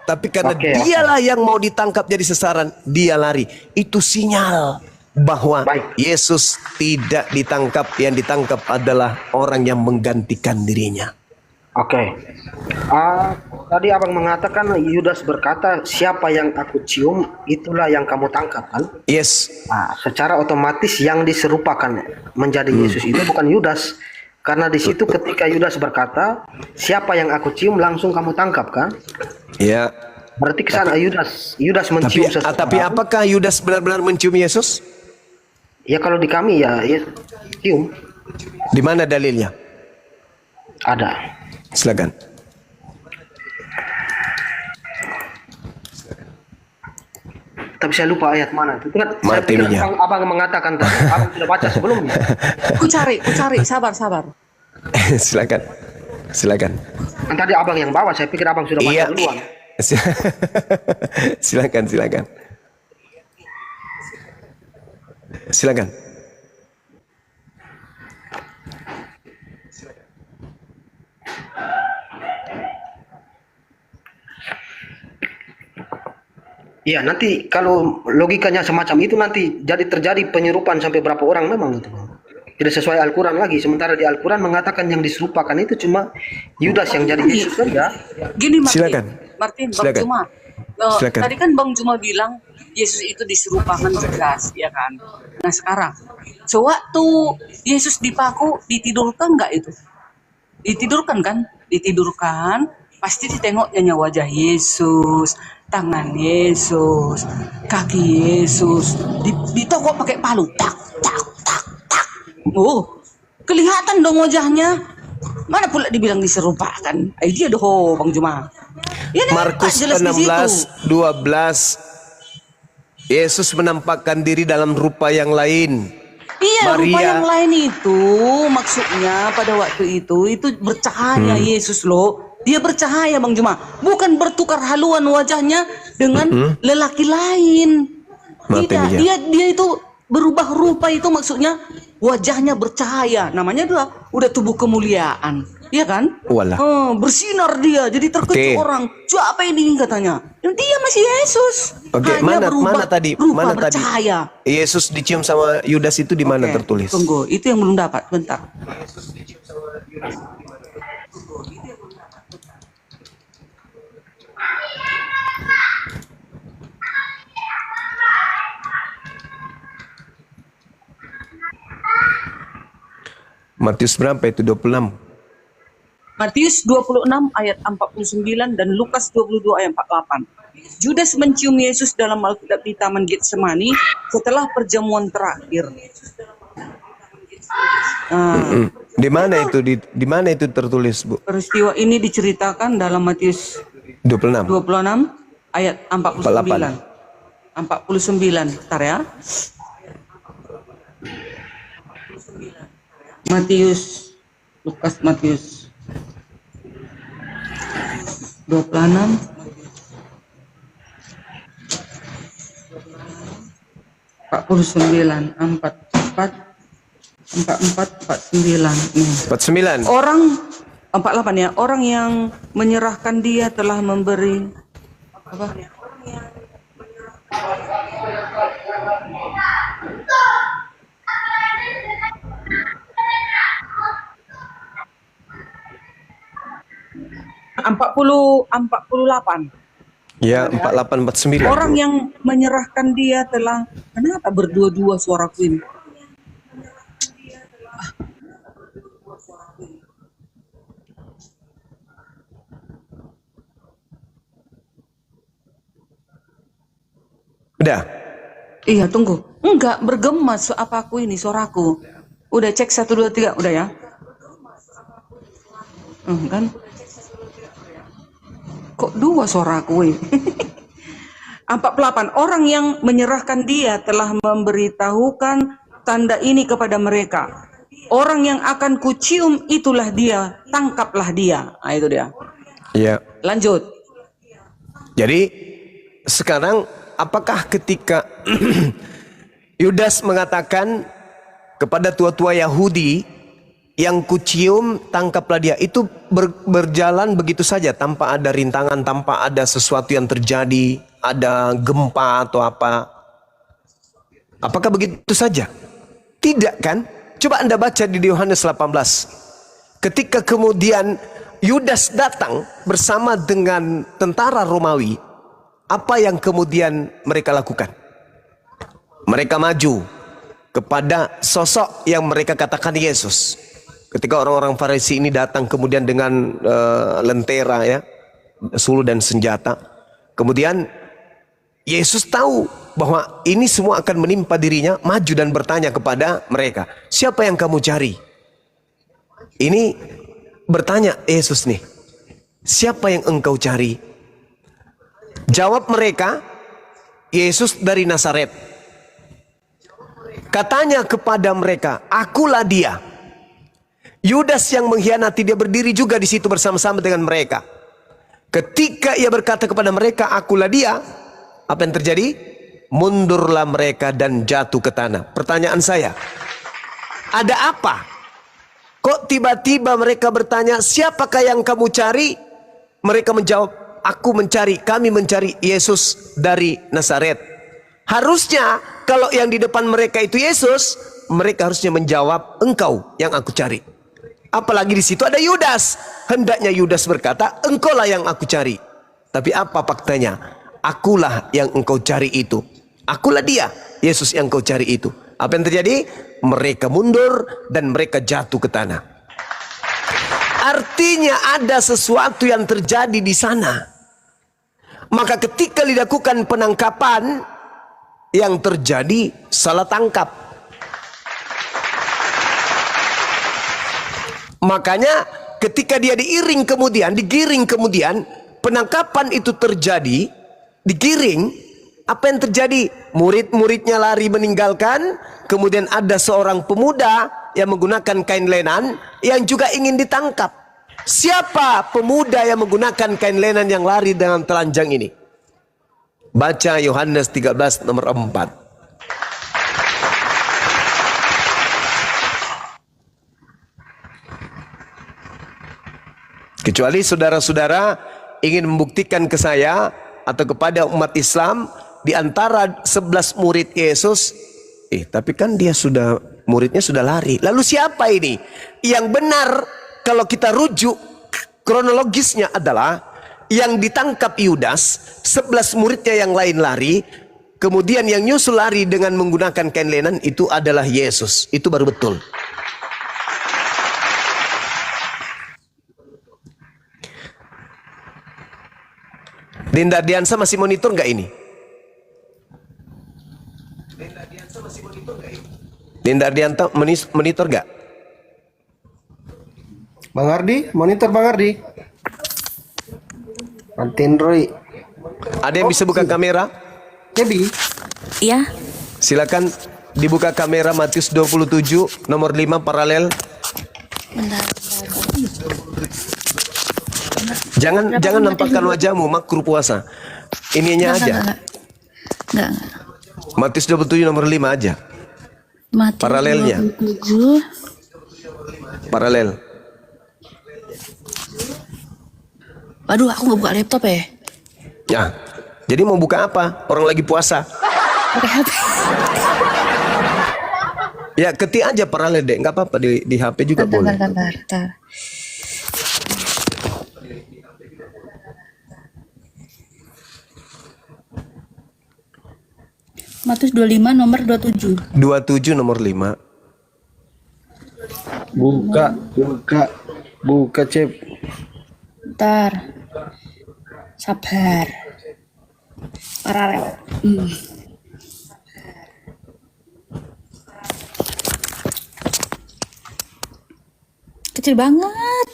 Tapi karena Oke, dialah yang mau ditangkap jadi sasaran, dia lari. Itu sinyal bahwa Baik. Yesus tidak ditangkap. Yang ditangkap adalah orang yang menggantikan dirinya. Oke. Tadi abang mengatakan Yudas berkata, siapa yang aku cium itulah yang kamu tangkap kan? Yes. Secara otomatis yang diserupakan menjadi Yesus itu bukan Yudas. Karena di situ ketika Yudas berkata, siapa yang aku cium langsung kamu tangkap kan? Ya. Berarti ke sana Yudas mencium seseorang. Tapi apakah Yudas benar-benar mencium Yesus? Ya kalau di kami ya cium. Di mana dalilnya? Ada. Silakan. Tapi saya lupa ayat mana itu. Kan saya Mati pikir minyak. abang mengatakan tadi. Abang sudah baca sebelumnya. Ku cari, sabar. Silakan. Silakan. Kan tadi abang yang bawa. Saya pikir abang sudah baca Iya. duluan. Silakan. Silakan. Iya, nanti kalau logikanya semacam itu nanti terjadi penyerupaan sampai berapa orang memang itu. Tidak sesuai Al-Quran lagi. Sementara di Al-Quran mengatakan yang diserupakan itu cuma Yudas yang jadi Yesus saja. Gini Martin. Silakan. Bang Silakan. Juma. Silakan. Tadi kan Bang Juma bilang Yesus itu diserupakan jelas, ya kan? Nah sekarang, sewaktu Yesus dipaku, ditidurkan nggak itu? Ditidurkan kan? Ditidurkan, pasti ditengoknya wajah Yesus, tangan Yesus, kaki Yesus, ditokok pakai palu, tak. Oh, kelihatan dong wajahnya. Mana pula dibilang diserupakan? Dia doh, Bang Juma. Ya, Markus jelas di situ. 16:12 Yesus menampakkan diri dalam rupa yang lain. Iya, rupa Maria. yang lain itu maksudnya pada waktu itu bercahaya Yesus loh. Dia bercahaya Bang Juma, bukan bertukar haluan wajahnya dengan lelaki lain. Mati Tidak, dia. dia itu berubah rupa itu maksudnya wajahnya bercahaya. Namanya udah tubuh kemuliaan. Iya kan? Walah. Bersinar dia, jadi terkejut Oke. orang. Siapa ini katanya? Dia masih Yesus. Oke, Hanya mana tadi? rupa Mana tadi? bercahaya. Yesus dicium sama Yudas itu di mana Oke, tertulis? Tunggu, itu yang belum dapat. Bentar. Matius berapa itu? 26. Matius 26 ayat 49 dan Lukas 22 ayat 48. Judas mencium Yesus dalam Alkitab di Taman Getsemani setelah perjamuan terakhir. Di mana itu? Di mana itu tertulis, Bu? Peristiwa ini diceritakan dalam Matius 26. 26 ayat 49. 49. Bentar ya. Matius, Lukas, Matius 26 49 44 49 nih. 49. Orang 48 ya, orang yang menyerahkan dia telah memberi apa? Empat puluh 48. Ya, 48 49. Orang yang menyerahkan dia telah, kenapa berdua-dua suaraku ini? Udah. Iya, tunggu. Enggak, bergema apa aku ini, suaraku. Udah cek 1 2 3, udah ya? Kan? Kok dua suaraku ini? 48. Orang yang menyerahkan dia telah memberitahukan tanda ini kepada mereka. Orang yang akan kucium itulah dia, tangkaplah dia. Nah, itu dia. Iya. Lanjut. Jadi sekarang apakah ketika Yudas mengatakan kepada tua-tua Yahudi yang kucium tangkaplah dia. Itu berjalan begitu saja tanpa ada rintangan, tanpa ada sesuatu yang terjadi, ada gempa atau apa. Apakah begitu saja? Tidak kan? Coba Anda baca di Yohanes 18. Ketika kemudian Yudas datang bersama dengan tentara Romawi, apa yang kemudian mereka lakukan? Mereka maju kepada sosok yang mereka katakan Yesus. Ketika orang-orang Farisi ini datang kemudian dengan lentera ya, suluh dan senjata. Kemudian Yesus tahu bahwa ini semua akan menimpa dirinya, maju dan bertanya kepada mereka, siapa yang kamu cari? Ini bertanya Yesus nih, siapa yang engkau cari? Jawab mereka, Yesus dari Nazaret. Katanya kepada mereka, akulah dia. Yudas yang mengkhianati, dia berdiri juga di situ bersama-sama dengan mereka. Ketika ia berkata kepada mereka, akulah dia, apa yang terjadi? Mundurlah mereka dan jatuh ke tanah. Pertanyaan saya, ada apa? Kok tiba-tiba mereka bertanya, siapakah yang kamu cari? Mereka menjawab, kami mencari Yesus dari Nazaret. Harusnya kalau yang di depan mereka itu Yesus, mereka harusnya menjawab, engkau yang aku cari. Apalagi di situ ada Yudas. Hendaknya Yudas berkata, engkaulah yang aku cari. Tapi apa faktanya? Akulah yang engkau cari itu. Akulah dia, Yesus yang engkau cari itu. Apa yang terjadi? Mereka mundur dan mereka jatuh ke tanah. Artinya ada sesuatu yang terjadi di sana. Maka ketika dilakukan penangkapan, yang terjadi salah tangkap. Makanya ketika dia digiring kemudian penangkapan itu terjadi, digiring, apa yang terjadi? Murid-muridnya lari meninggalkan, kemudian ada seorang pemuda yang menggunakan kain lenan yang juga ingin ditangkap. Siapa pemuda yang menggunakan kain lenan yang lari dengan telanjang ini? Baca Yohanes 13 nomor 4. Kecuali saudara-saudara ingin membuktikan ke saya atau kepada umat Islam, di antara 11 murid Yesus, tapi kan muridnya sudah lari. Lalu siapa ini? Yang benar kalau kita rujuk kronologisnya adalah yang ditangkap Yudas, 11 muridnya yang lain lari, kemudian yang nyusul lari dengan menggunakan kain lenan itu adalah Yesus. Itu baru betul. Dinda Diansa masih monitor nggak ini? Dinda Diansa monitor nggak? Bang Ardi, monitor Bang Ardi. Mantin Roy. Ada yang bisa buka kamera? Kebi. Iya. Silakan dibuka kamera Matius 27 nomor 5 paralel. Bentar. Jangan nampakkan wajahmu, makruh puasa. Ininya aja. Enggak. Matius 27 nomor 5 aja. Matius Paralelnya. 27. Paralel. Waduh, aku nggak buka laptop ya. Ya. Jadi mau buka apa? Orang lagi puasa. Pakai HP. Ya, ketik aja paralel deh, nggak apa-apa di HP juga boleh. Bentar. Matius 25 nomor 27. 27 nomor 5. Buka Cep. Bentar. Sabar. Paralel. Kecil banget.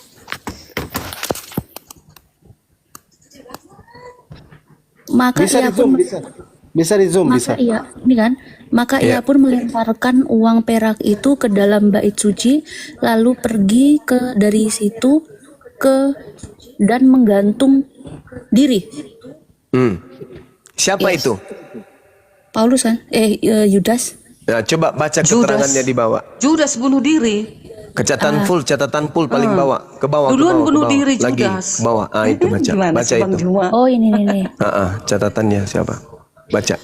Maka Bisa ia di zoom, pun bisa di zoom, maka bisa. ia ini kan, maka ia pun melemparkan uang perak itu ke dalam bait suci, lalu pergi dari situ dan menggantung diri. Siapa itu? Paulus kan? Yudas. Nah, coba baca keterangannya di bawah. Judas bunuh diri. Catatan full paling bawah, ke bawah, Duluan ke bunuh bawah. diri Lagi Judas. ke bawah. Itu baca. Gimana Baca sih, Bang itu. Juma? Oh, ini nih. Catatannya siapa? Baca.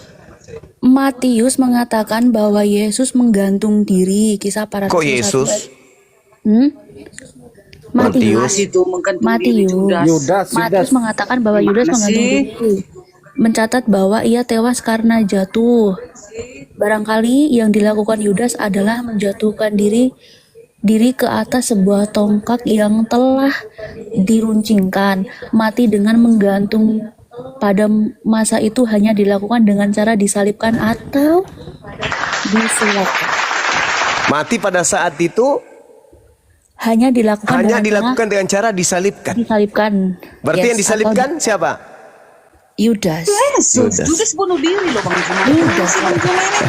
Matius mengatakan bahwa Yesus menggantung diri. Kisah para Kok Rasul Yesus? 1 Matius. Jelas itu menggantung diri Matius. Judas. Matius mengatakan bahwa Yudas Gimana menggantung sih? diri. Mencatat bahwa ia tewas karena jatuh. Barangkali yang dilakukan Yudas adalah menjatuhkan diri ke atas sebuah tongkat yang telah diruncingkan. Mati dengan menggantung pada masa itu hanya dilakukan dengan cara disalibkan atau disulapkan. Mati pada saat itu Hanya dilakukan dengan cara disalibkan. disalibkan. Berarti yang disalibkan siapa? Yudas. Yesus, Judas bunuh diri loh Bang Juma. Judas. Bang Juma ini.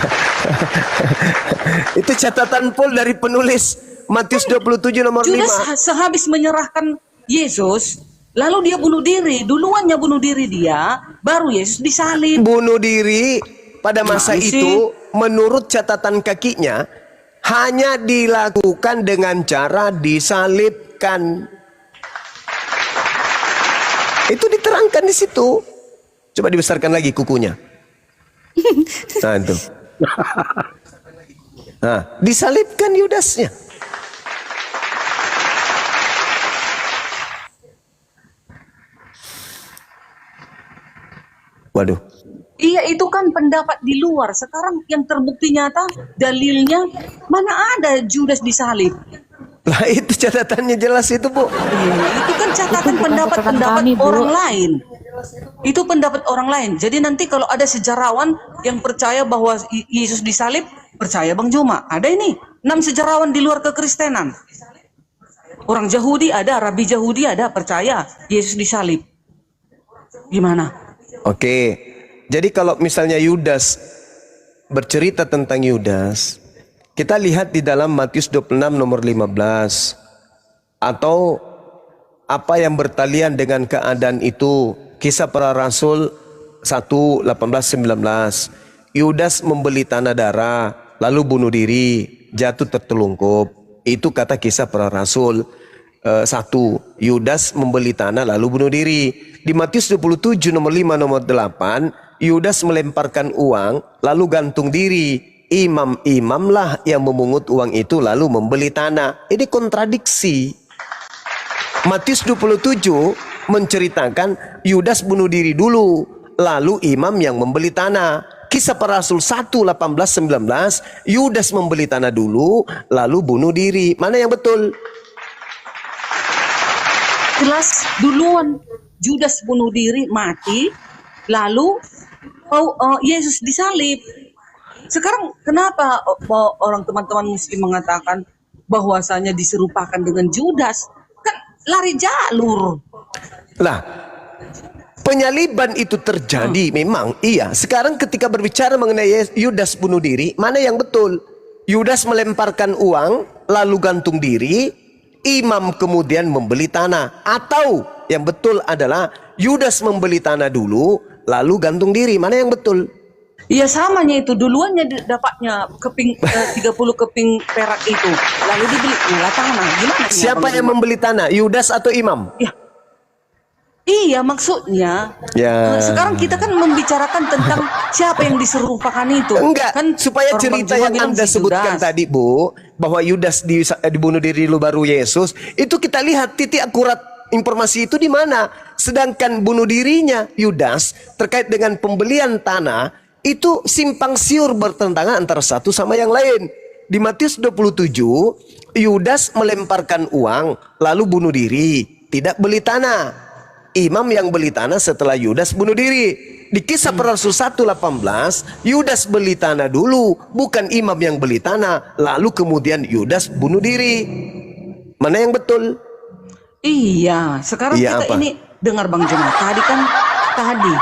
Itu catatan full dari penulis Matius 27 nomor Judas 5. sehabis menyerahkan Yesus, lalu dia bunuh diri. Duluannya bunuh diri dia, baru Yesus disalib. Bunuh diri pada masa Gimana sih? itu menurut catatan kakinya hanya dilakukan dengan cara disalibkan. Itu diterangkan di situ. Coba dibesarkan lagi kukunya. Nah itu. Nah, disalibkan Yudasnya. Waduh. Iya, itu kan pendapat di luar. Sekarang yang terbukti nyata dalilnya, mana ada Judas disalib? Lah itu catatannya jelas itu, Bu. Itu kan catatan bukan pendapat-pendapat catatan kami, Bu. orang lain. Itu pendapat orang lain. Jadi nanti kalau ada sejarawan yang percaya bahwa Yesus disalib, percaya Bang Juma. Ada ini 6 sejarawan di luar kekristenan. Orang Yahudi ada, Rabi Yahudi ada, percaya Yesus disalib. Gimana? Oke. Jadi kalau misalnya Yudas bercerita tentang Yudas, kita lihat di dalam Matius 26 nomor 15. Atau apa yang bertalian dengan keadaan itu. Kisah para Rasul 1, 18, 19. Yudas membeli tanah darah, lalu bunuh diri, jatuh tertelungkup. Itu kata Kisah para Rasul 1. Yudas membeli tanah lalu bunuh diri. Di Matius 27 nomor 5 nomor 8, Yudas melemparkan uang lalu gantung diri. Imam-imamlah yang memungut uang itu lalu membeli tanah. Ini kontradiksi. Matius 27 menceritakan Yudas bunuh diri dulu, lalu imam yang membeli tanah. Kisah para Rasul 1, 18, 19, Yudas membeli tanah dulu, lalu bunuh diri. Mana yang betul? Jelas duluan Judas bunuh diri, mati, lalu Yesus disalib. Sekarang kenapa orang teman-teman muslim mengatakan bahwasanya diserupakan dengan Judas? Kan lari jalur. Lah, penyaliban itu terjadi memang, iya. Sekarang ketika berbicara mengenai Yudas bunuh diri, mana yang betul? Yudas melemparkan uang, lalu gantung diri, imam kemudian membeli tanah. Atau yang betul adalah Yudas membeli tanah dulu, lalu gantung diri. Mana yang betul? Iya samanya itu, duluannya dapatnya keping 30 keping perak itu, lalu dibeli malah tanah. Gimana? Siapa yang membeli tanah? Yudas atau imam? Ya. Iya maksudnya. Ya. Sekarang kita kan membicarakan tentang siapa yang diserupakan itu. Enggak, Kan supaya orang cerita Bang Juma yang bilang Anda si sebutkan Judas. tadi, Bu, bahwa Yudas dibunuh diri dulu baru Yesus, itu kita lihat titik akurat informasi itu di mana. Sedangkan bunuh dirinya Yudas terkait dengan pembelian tanah itu simpang siur bertentangan antara satu sama yang lain. Di Matius 27, Yudas melemparkan uang lalu bunuh diri, tidak beli tanah. Imam yang beli tanah setelah Yudas bunuh diri. Di Kisah para Rasul 1:18, Yudas beli tanah dulu, bukan imam yang beli tanah, lalu kemudian Yudas bunuh diri. Mana yang betul? Iya, sekarang Iya, kita apa? ini dengar Bang Juma. Tadi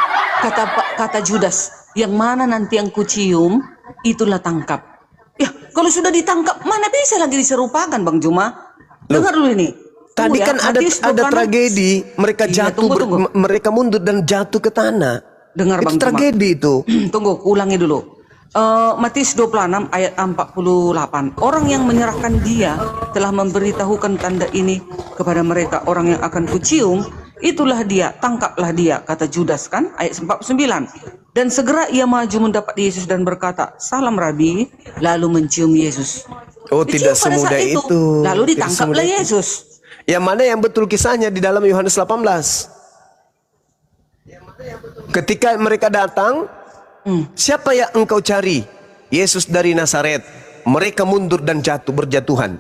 kata Judas, yang mana nanti yang kucium itulah tangkap. Ya, kalau sudah ditangkap mana bisa lagi diserupakan Bang Juma? Dengar dulu ini. Tunggu Tadi ya, kan ada Matius 26. tragedi, mereka Iya, jatuh, tunggu. mereka mundur dan jatuh ke tanah. Dengar Itu Bang Juma. tragedi itu. Tunggu, ulangi dulu. Matius 26 ayat 48. Orang yang menyerahkan dia telah memberitahukan tanda ini kepada mereka orang yang akan kucium. Itulah dia, tangkaplah dia, kata Judas kan, ayat 49. Dan segera ia maju mendapat Yesus dan berkata, salam Rabi, lalu mencium Yesus. Oh, Dicium tidak pada semudah saat itu. Lalu Tidak ditangkaplah semudah itu. Yesus. Yang mana yang betul kisahnya di dalam Yohanes 18. Ketika mereka datang, siapa yang engkau cari? Yesus dari Nazaret. Mereka mundur dan jatuh, berjatuhan.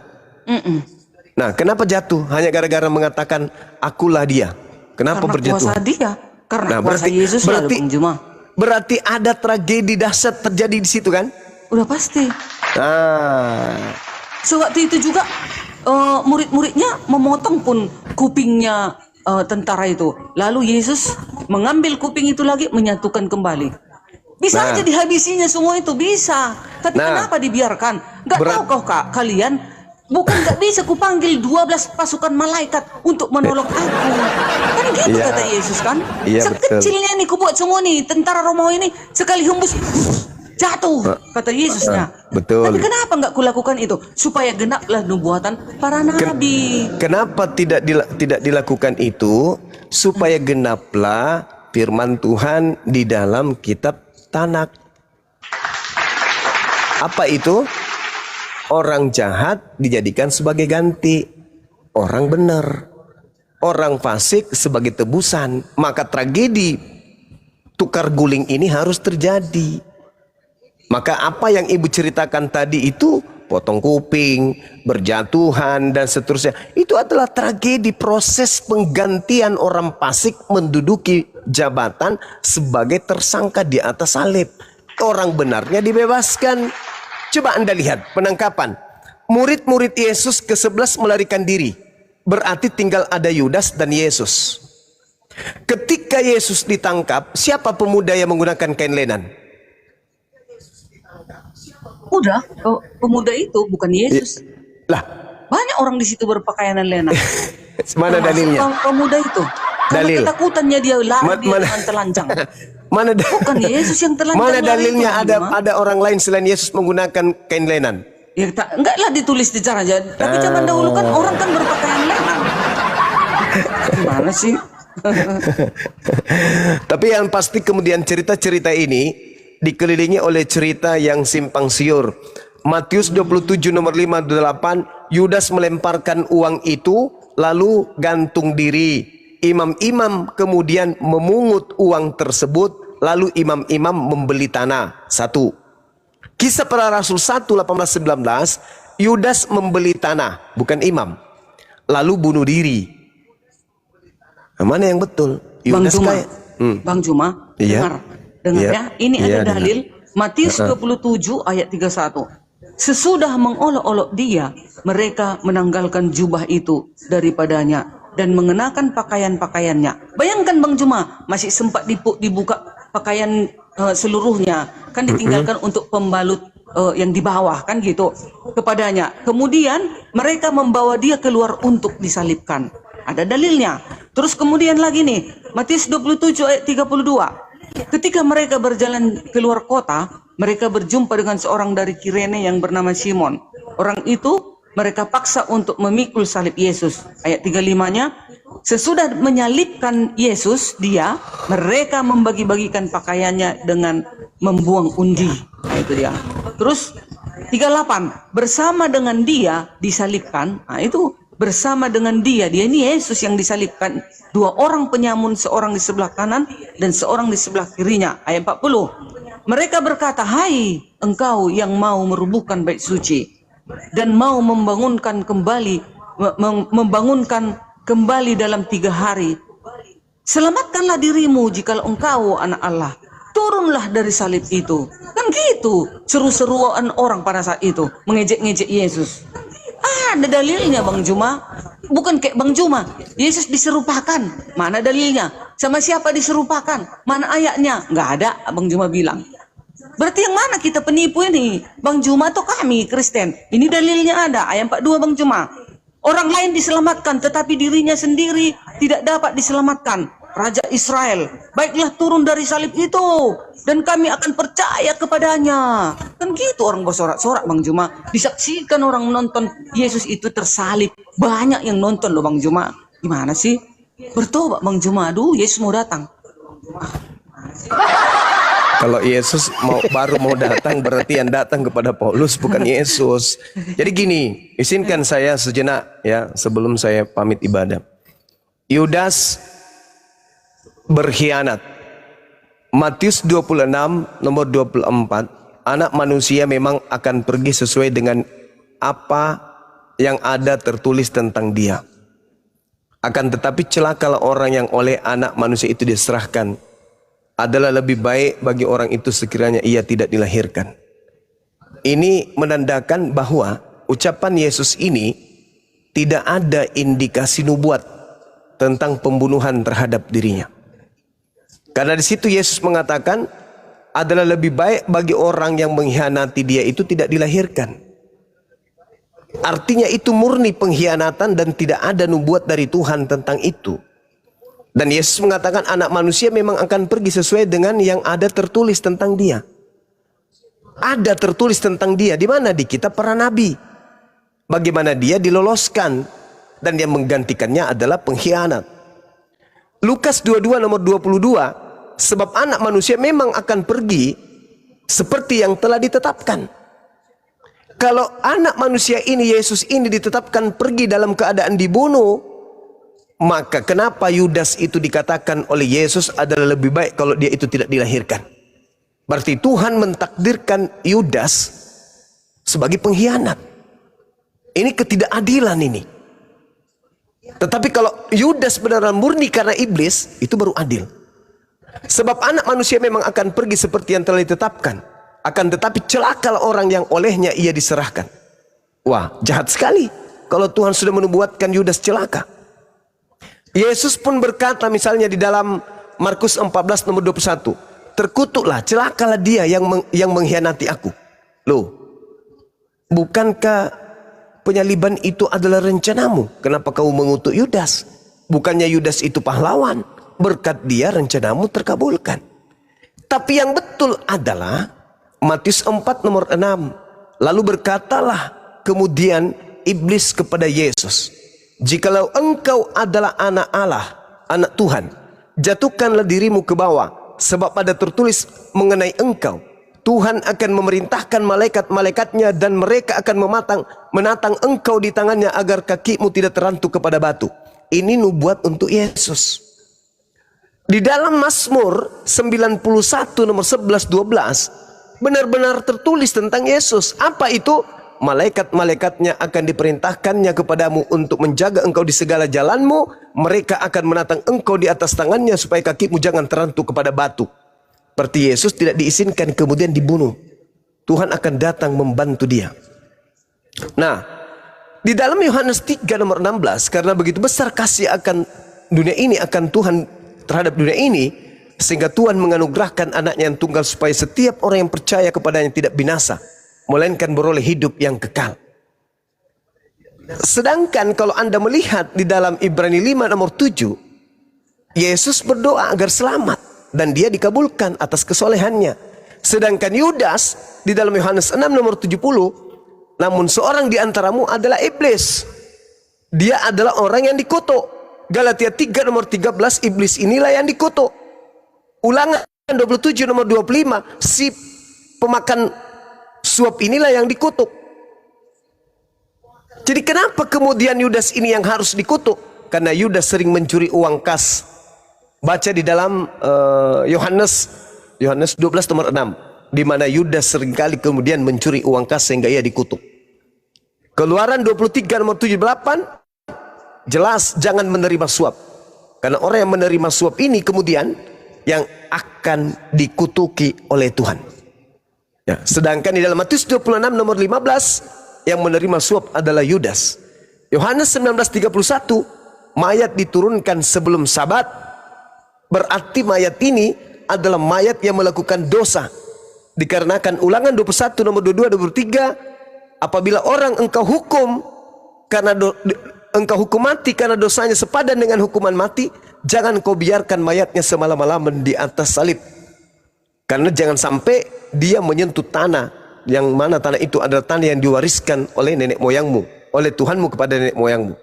Nah, kenapa jatuh? Hanya gara-gara mengatakan, akulah dia. Kenapa Karena berjatuhan? kuasa dia. Karena Nah, kuasa Yesus lalu Bang Juma. berarti ada tragedi dahsyat terjadi di situ kan? Udah pasti. Ah, Sewaktu itu juga murid-muridnya memotong pun kupingnya tentara itu. Lalu Yesus mengambil kuping itu lagi, menyatukan kembali. Bisa Nah. aja dihabisinya semua itu, bisa. Tapi Nah. kenapa dibiarkan? Gak tahu kau kak, kalian? Bukan gak bisa kupanggil 12 pasukan malaikat untuk menolong aku. Kan gitu Iya. kata Yesus kan. Iya, Sekecilnya nih kubuat semua nih, tentara Romawi ini sekali hembus jatuh, kata Yesusnya. betul. Tapi kenapa nggak kulakukan itu? Supaya genaplah nubuatan para nabi. kenapa tidak dilakukan itu? Supaya genaplah firman Tuhan di dalam kitab Tanak. Apa itu? Orang jahat dijadikan sebagai ganti orang benar, orang fasik sebagai tebusan. Maka tragedi tukar guling ini harus terjadi. Maka apa yang ibu ceritakan tadi itu, potong kuping, berjatuhan dan seterusnya, itu adalah tragedi proses penggantian orang fasik menduduki jabatan sebagai tersangka di atas salib. Orang benarnya dibebaskan. Coba Anda lihat penangkapan. Murid-murid Yesus ke-11 melarikan diri. Berarti tinggal ada Yudas dan Yesus. Ketika Yesus ditangkap, siapa pemuda yang menggunakan kain lenan? Udah, pemuda itu bukan Yesus. Lah, Banyak orang di situ berpakaian lena. mana dalilnya? Pemuda itu. Karena Dalil. ketakutannya dia lari dia Mana- dengan telanjang. Mana Bukan Yesus yang telanjang. Mana lari dalilnya itu, Bang. ada orang lain selain Yesus menggunakan kain lenan? Ya, enggaklah ditulis di cara aja. Tapi zaman dahulu kan orang kan berpakaian lenan. Gimana sih? Tapi yang pasti kemudian cerita-cerita ini dikelilingi oleh cerita yang simpang siur. Matius 27 nomor 58, Yudas melemparkan uang itu lalu gantung diri. Imam-imam kemudian memungut uang tersebut, lalu imam-imam membeli tanah. 1. Kisah Para Rasul 1 18-19, Yudas membeli tanah, bukan imam, lalu bunuh diri. Mana yang betul? Bang Yudas Juma, kayak Bang Juma, Iya. dengar Iya. ya. Ini Iya, ada dalil Matius 27 ayat 31. Sesudah mengolok-olok dia, mereka menanggalkan jubah itu daripadanya dan mengenakan pakaian-pakaiannya. Bayangkan Bang Juma, masih sempat dibuka pakaian seluruhnya, kan ditinggalkan untuk pembalut yang di bawah, kan gitu, kepadanya. Kemudian mereka membawa dia keluar untuk disalibkan. Ada dalilnya. Terus kemudian lagi nih, Matius 27 ayat 32. Ketika mereka berjalan keluar kota, mereka berjumpa dengan seorang dari Kirene yang bernama Simon. Orang itu mereka paksa untuk memikul salib Yesus. Ayat 35-nya, sesudah menyalibkan Yesus, mereka membagi-bagikan pakaiannya dengan membuang undi. Nah, itu dia. Terus 38, bersama dengan dia disalibkan. Nah, itu bersama dengan dia ini Yesus yang disalibkan. 2 orang penyamun, seorang di sebelah kanan dan seorang di sebelah kirinya. Ayat 40. Mereka berkata, hai engkau yang mau merubuhkan bait suci dan mau membangunkan kembali dalam 3 hari. Selamatkanlah dirimu jikalau engkau anak Allah. Turunlah dari salib itu. Kan gitu seru-seruan orang pada saat itu, mengejek-ngejek Yesus. Ada dalilnya Bang Juma. Bukan kayak Bang Juma, Yesus diserupakan. Mana dalilnya? Sama siapa diserupakan? Mana ayatnya? Nggak ada, Bang Juma bilang. Berarti yang mana kita penipu ini? Bang Juma atau kami Kristen? Ini dalilnya ada, ayat 42 Bang Juma. Orang lain diselamatkan tetapi dirinya sendiri tidak dapat diselamatkan. Raja Israel, baiklah turun dari salib itu dan kami akan percaya kepadanya. Kan gitu orang bersorak-sorak Bang Juma. Disaksikan orang menonton Yesus itu tersalib. Banyak yang nonton loh Bang Juma. Gimana sih? Bertobat Bang Juma. Aduh, Yesus mau datang. Kalau Yesus baru mau datang, berarti yang datang kepada Paulus bukan Yesus. Jadi gini, izinkan saya sejenak ya sebelum saya pamit ibadah. Yudas berkhianat. Matius 26 nomor 24, anak manusia memang akan pergi sesuai dengan apa yang ada tertulis tentang dia. Akan tetapi celakalah orang yang oleh anak manusia itu diserahkan. Adalah lebih baik bagi orang itu sekiranya ia tidak dilahirkan. Ini menandakan bahwa ucapan Yesus ini tidak ada indikasi nubuat tentang pembunuhan terhadap dirinya. Karena di situ Yesus mengatakan adalah lebih baik bagi orang yang mengkhianati dia itu tidak dilahirkan. Artinya itu murni pengkhianatan dan tidak ada nubuat dari Tuhan tentang itu. Dan Yesus mengatakan anak manusia memang akan pergi sesuai dengan yang ada tertulis tentang dia. Ada tertulis tentang dia. Di mana? Di kitab para nabi. Bagaimana dia diloloskan. Dan yang menggantikannya adalah pengkhianat. Lukas 22 nomor 22. Sebab anak manusia memang akan pergi seperti yang telah ditetapkan. Kalau anak manusia ini, Yesus ini ditetapkan pergi dalam keadaan dibunuh, maka kenapa Yudas itu dikatakan oleh Yesus adalah lebih baik kalau dia itu tidak dilahirkan? Berarti Tuhan mentakdirkan Yudas sebagai pengkhianat. Ini ketidakadilan ini. Tetapi kalau Yudas benar-benar murni karena iblis, itu baru adil. Sebab anak manusia memang akan pergi seperti yang telah ditetapkan. Akan tetapi celakalah orang yang olehnya ia diserahkan. Wah, jahat sekali kalau Tuhan sudah menubuatkan Yudas celaka. Yesus pun berkata misalnya di dalam Markus 14 nomor 21, terkutuklah, celakalah dia yang mengkhianati aku. Loh, bukankah penyaliban itu adalah rencanamu? Kenapa kau mengutuk Yudas? Bukannya Yudas itu pahlawan, berkat dia rencanamu terkabulkan. Tapi yang betul adalah Matius 4 nomor 6. Lalu berkatalah kemudian iblis kepada Yesus, jikalau engkau adalah anak Allah, anak Tuhan, jatuhkanlah dirimu ke bawah, sebab ada tertulis mengenai engkau, Tuhan akan memerintahkan malaikat-malaikatnya dan mereka akan menatang engkau di tangannya agar kakimu tidak terantuk kepada batu. Ini nubuat untuk Yesus. Di dalam Mazmur 91 nomor 11-12 benar-benar tertulis tentang Yesus. Apa itu? Malaikat-malaikatnya akan diperintahkannya kepadamu untuk menjaga engkau di segala jalanmu. Mereka akan menatang engkau di atas tangannya supaya kakimu jangan terantuk kepada batu. Seperti Yesus tidak diizinkan kemudian dibunuh. Tuhan akan datang membantu dia. Nah, di dalam Yohanes 3 nomor 16, karena begitu besar kasih akan dunia ini, akan Tuhan terhadap dunia ini, sehingga Tuhan menganugerahkan anaknya yang tunggal supaya setiap orang yang percaya kepadanya tidak binasa, melainkan beroleh hidup yang kekal. Sedangkan kalau Anda melihat di dalam Ibrani 5 nomor 7, Yesus berdoa agar selamat dan dia dikabulkan atas kesolehannya. Sedangkan Yudas di dalam Yohanes 6 nomor 70, namun seorang di antaramu adalah iblis. Dia adalah orang yang dikutuk. Galatia 3 nomor 13, iblis inilah yang dikutuk. Ulangan 27 nomor 25, si pemakan suap inilah yang dikutuk. Jadi kenapa kemudian Yudas ini yang harus dikutuk? Karena Yudas sering mencuri uang kas. Baca di dalam Yohanes 12 nomor 6, di mana Yudas seringkali kemudian mencuri uang kas sehingga ia dikutuk. Keluaran 23 nomor 78 jelas jangan menerima suap. Karena orang yang menerima suap ini kemudian yang akan dikutuki oleh Tuhan. Ya, sedangkan di dalam Matius 26 nomor 15 yang menerima suap adalah Yudas. Yohanes 19:31, mayat diturunkan sebelum Sabat. Berarti mayat ini adalah mayat yang melakukan dosa. Dikarenakan Ulangan 21 nomor 22-23, apabila orang engkau hukum karena engkau hukum mati karena dosanya sepadan dengan hukuman mati, jangan kau biarkan mayatnya semalam-malaman di atas salib. Karena jangan sampai dia menyentuh tanah, yang mana tanah itu adalah tanah yang diwariskan oleh nenek moyangmu, oleh Tuhanmu kepada nenek moyangmu.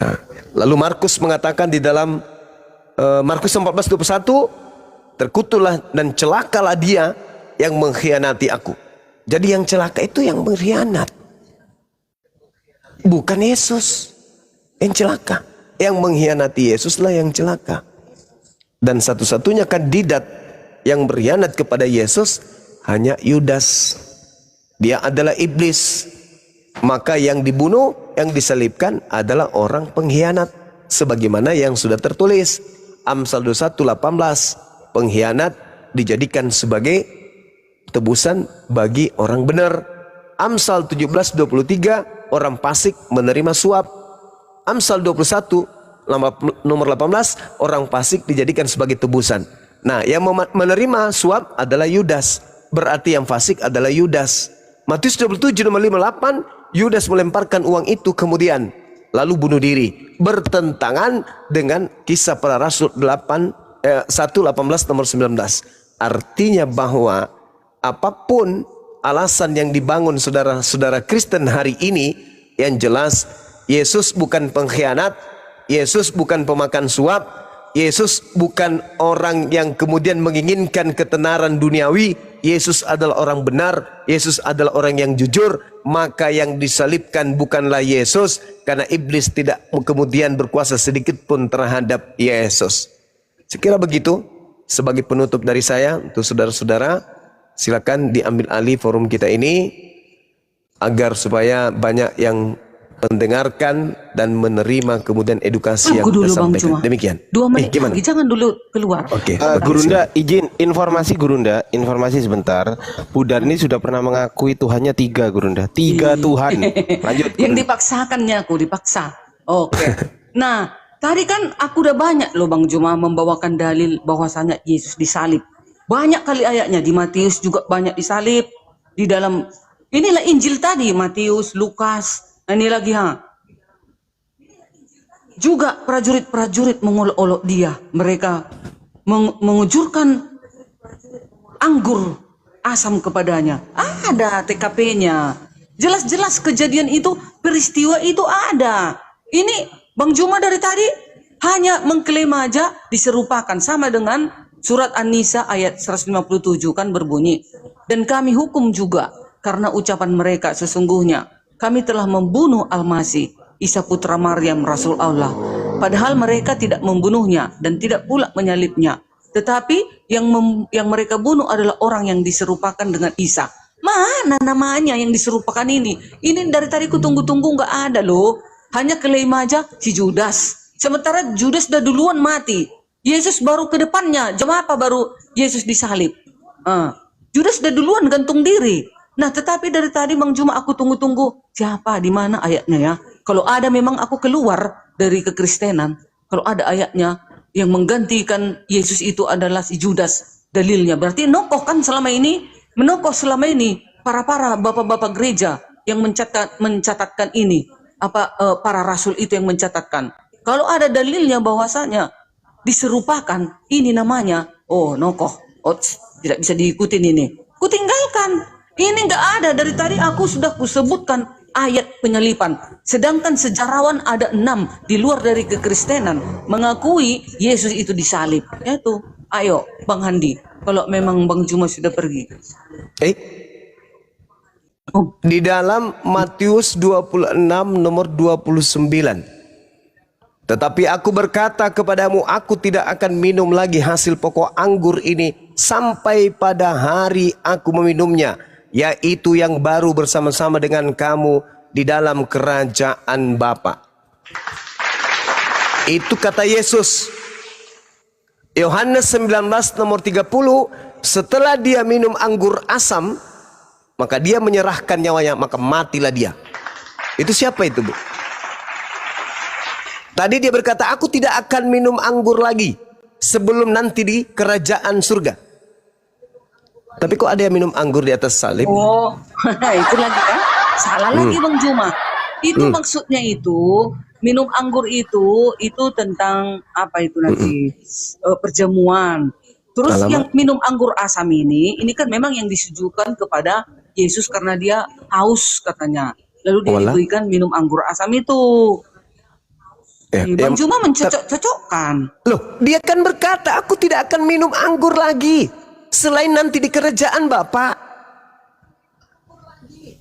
Nah, lalu Markus mengatakan di dalam Markus 14:21, terkutuklah dan celakalah dia yang mengkhianati aku. Jadi yang celaka itu yang berkhianat, bukan Yesus yang celaka. Yang mengkhianati Yesuslah yang celaka. Dan satu-satunya kandidat yang berkhianat kepada Yesus hanya Yudas. Dia adalah iblis. Maka yang dibunuh, yang disalibkan adalah orang pengkhianat. Sebagaimana yang sudah tertulis. Amsal 21:18. Pengkhianat dijadikan sebagai tebusan bagi orang benar. Amsal 17:23. Orang fasik menerima suap. Amsal 21 nomor 18, orang fasik dijadikan sebagai tebusan. Nah, yang menerima suap adalah Yudas. Berarti yang fasik adalah Yudas. Matius 27 nomor 58, Yudas melemparkan uang itu kemudian lalu bunuh diri. Bertentangan dengan Kisah Para Rasul 1:18 nomor 19. Artinya bahwa apapun alasan yang dibangun saudara-saudara Kristen hari ini, yang jelas Yesus bukan pengkhianat, Yesus bukan pemakan suap, Yesus bukan orang yang kemudian menginginkan ketenaran duniawi. Yesus adalah orang benar, Yesus adalah orang yang jujur. Maka yang disalibkan bukanlah Yesus, karena iblis tidak kemudian berkuasa sedikit pun terhadap Yesus. Sekira begitu sebagai penutup dari saya untuk saudara-saudara, silakan diambil alih forum kita ini agar supaya banyak yang mendengarkan dan menerima kemudian edukasi yang Tunggu dulu Bang disampaikan. Cuma. Demikian. 2 menit Gimana? lagi, jangan dulu keluar. Oke. Gurunda, izin informasi Gurunda, informasi sebentar. Budar ini sudah pernah mengakui Tuhannya 3, Gurunda. 3 Tuhan. Lanjut. Yang dipaksakannya aku dipaksa. Oke. Nah, tadi kan aku udah banyak loh Bang Juma membawakan dalil bahwasanya Yesus disalib. Banyak kali ayatnya, di Matius juga banyak disalib. Di dalam inilah Injil tadi, Matius, Lukas. Nah, ini lagi juga prajurit-prajurit mengolok-olok dia. Mereka mengujurkan anggur asam kepadanya. Ada TKP-nya. Jelas-jelas kejadian itu, peristiwa itu ada. Ini Bang Juma dari tadi hanya mengklaim aja diserupakan sama dengan surat An-Nisa ayat 157 kan berbunyi. Dan kami hukum juga karena ucapan mereka sesungguhnya kami telah membunuh Al-Masih, Isa putra Maryam, Rasul Allah. Padahal mereka tidak membunuhnya dan tidak pula menyalibnya. Tetapi yang mereka bunuh adalah orang yang diserupakan dengan Isa. Mana namanya yang diserupakan ini? Ini dari tadi ku tunggu-tunggu nggak ada loh. Hanya klaim aja si Judas. Sementara Judas sudah duluan mati. Yesus baru ke depannya. Jam apa baru Yesus disalib? Judas sudah duluan gantung diri. Nah, tetapi dari tadi Bang Juma aku tunggu-tunggu siapa, di mana ayatnya ya? Kalau ada memang aku keluar dari kekristenan. Kalau ada ayatnya yang menggantikan Yesus itu adalah si Judas, dalilnya berarti nokoh kan selama ini, menokoh selama ini para bapak-bapak gereja yang mencatatkan ini, para rasul itu yang mencatatkan. Kalau ada dalilnya bahwasanya diserupakan, ini namanya nokoh. Tidak bisa diikutin ini. Kutinggalkan. Ini nggak ada, dari tadi aku sudah kusebutkan ayat penyalipan. Sedangkan sejarawan ada 6 di luar dari kekristenan mengakui Yesus itu disalib. Itu, ayo Bang Handi, kalau memang Bang Juma sudah pergi. Di dalam Matius 26 nomor 29. Tetapi aku berkata kepadamu, aku tidak akan minum lagi hasil pokok anggur ini sampai pada hari aku meminumnya, yaitu yang baru bersama-sama dengan kamu di dalam kerajaan Bapa. Itu kata Yesus. Yohanes 19 nomor 30, setelah dia minum anggur asam, maka dia menyerahkan nyawanya, maka matilah dia. Itu siapa itu, Bu? Tadi dia berkata, aku tidak akan minum anggur lagi sebelum nanti di kerajaan surga. Tapi kok ada yang minum anggur di atas salib? Itu lagi kan? Salah lagi Bang Juma. Itu maksudnya itu minum anggur itu tentang apa itu nanti perjamuan. Terus yang minum anggur asam ini kan memang yang disujukan kepada Yesus karena dia haus katanya. Lalu dia diberikan minum anggur asam itu. Bang Juma mencocok-cocokkan. Loh, dia kan berkata, aku tidak akan minum anggur lagi selain nanti di kerajaan Bapak.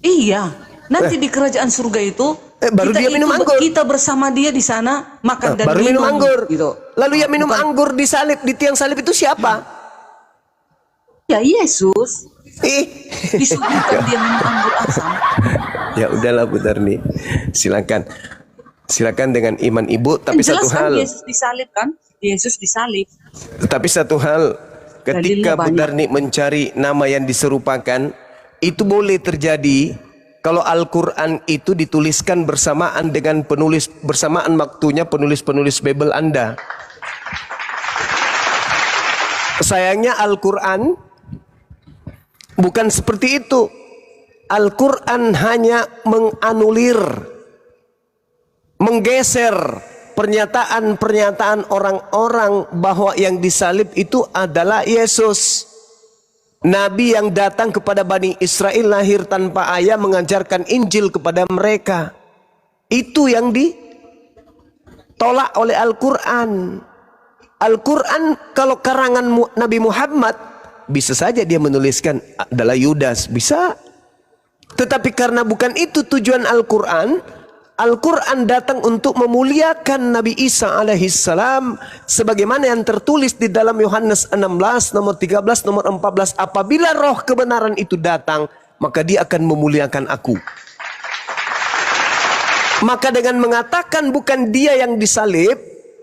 Iya, nanti di kerajaan surga itu baru dia minum anggur. Kita bersama dia di sana makan dan baru minum anggur. Gitu. Lalu yang minum anggur di salib, di tiang salib itu siapa? Ya Yesus. Disuguhkan dia minum anggur asam. Ya udahlah Bu Tarni, silakan dengan iman ibu. Tapi satu hal, Yesus disalib kan? Yesus disalib. Tapi satu hal, ketika Bu Tarni mencari nama yang diserupakan, itu boleh terjadi kalau Al-Quran itu dituliskan bersamaan dengan bersamaan waktunya penulis-penulis Bible Anda. Sayangnya Al-Quran bukan seperti itu. Al-Quran hanya menganulir, menggeser pernyataan-pernyataan orang-orang bahwa yang disalib itu adalah Yesus. Nabi yang datang kepada Bani Israel lahir tanpa ayah mengajarkan Injil kepada mereka. Itu yang ditolak oleh Al-Quran. Al-Quran kalau karangan Nabi Muhammad bisa saja dia menuliskan adalah Yudas, bisa. Tetapi karena bukan itu tujuan Al-Quran, Al-Quran datang untuk memuliakan Nabi Isa alaihissalam sebagaimana yang tertulis di dalam Yohanes 16 nomor 13 nomor 14, apabila roh kebenaran itu datang maka dia akan memuliakan aku. Maka dengan mengatakan bukan dia yang disalib,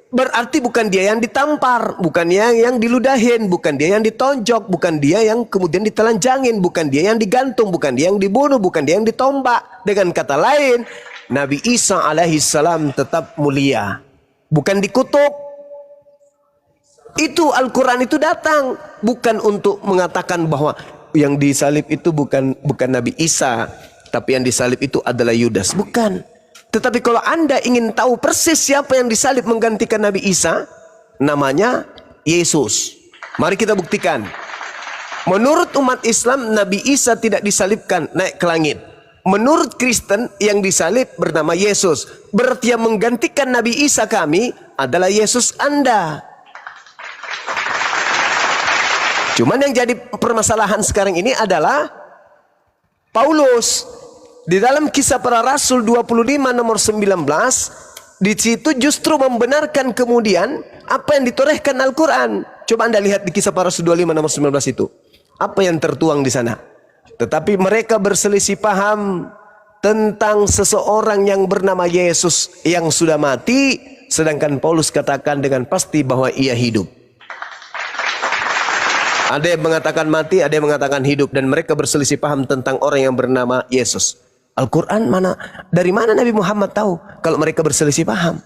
berarti bukan dia yang ditampar, bukan dia yang diludahin, bukan dia yang ditonjok, bukan dia yang kemudian ditelanjangin, bukan dia yang digantung, bukan dia yang dibunuh, bukan dia yang ditombak. Dengan kata lain, Nabi Isa alaihissalam tetap mulia, bukan dikutuk. Itu Al-Quran itu datang bukan untuk mengatakan bahwa yang disalib itu bukan Nabi Isa, tapi yang disalib itu adalah Yudas, bukan. Tetapi kalau Anda ingin tahu persis siapa yang disalib menggantikan Nabi Isa, namanya Yesus. Mari kita buktikan. Menurut umat Islam, Nabi Isa tidak disalibkan naik ke langit. Menurut Kristen, yang disalib bernama Yesus. Berarti yang menggantikan Nabi Isa kami adalah Yesus Anda. Cuman yang jadi permasalahan sekarang ini adalah Paulus. Di dalam Kisah Para Rasul 25 nomor 19, di situ justru membenarkan kemudian apa yang ditorehkan Al-Quran. Coba Anda lihat di Kisah Para Rasul 25 nomor 19 itu. Apa yang tertuang di sana? Tetapi mereka berselisih paham tentang seseorang yang bernama Yesus yang sudah mati, sedangkan Paulus katakan dengan pasti bahwa ia hidup. Ada yang mengatakan mati, ada yang mengatakan hidup, dan mereka berselisih paham tentang orang yang bernama Yesus. Al-Quran mana? Dari mana Nabi Muhammad tahu kalau mereka berselisih paham?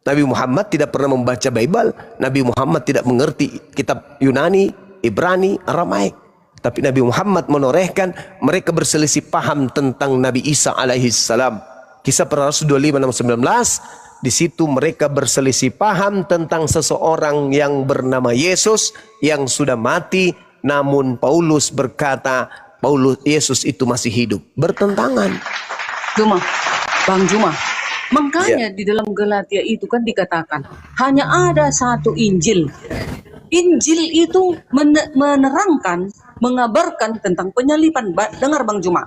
Nabi Muhammad tidak pernah membaca Bible. Nabi Muhammad tidak mengerti kitab Yunani, Ibrani, Aramaik. Tapi Nabi Muhammad menorehkan mereka berselisih paham tentang Nabi Isa alaihissalam. Kisah Para Rasul 25 nomor 19. Di situ mereka berselisih paham tentang seseorang yang bernama Yesus yang sudah mati. Namun Paulus berkata, Yesus itu masih hidup. Bertentangan. Bang Juma, makanya di dalam Galatia itu kan dikatakan hanya ada satu Injil. Injil itu menerangkan, mengabarkan tentang penyaliban. Dengar Bang Juma,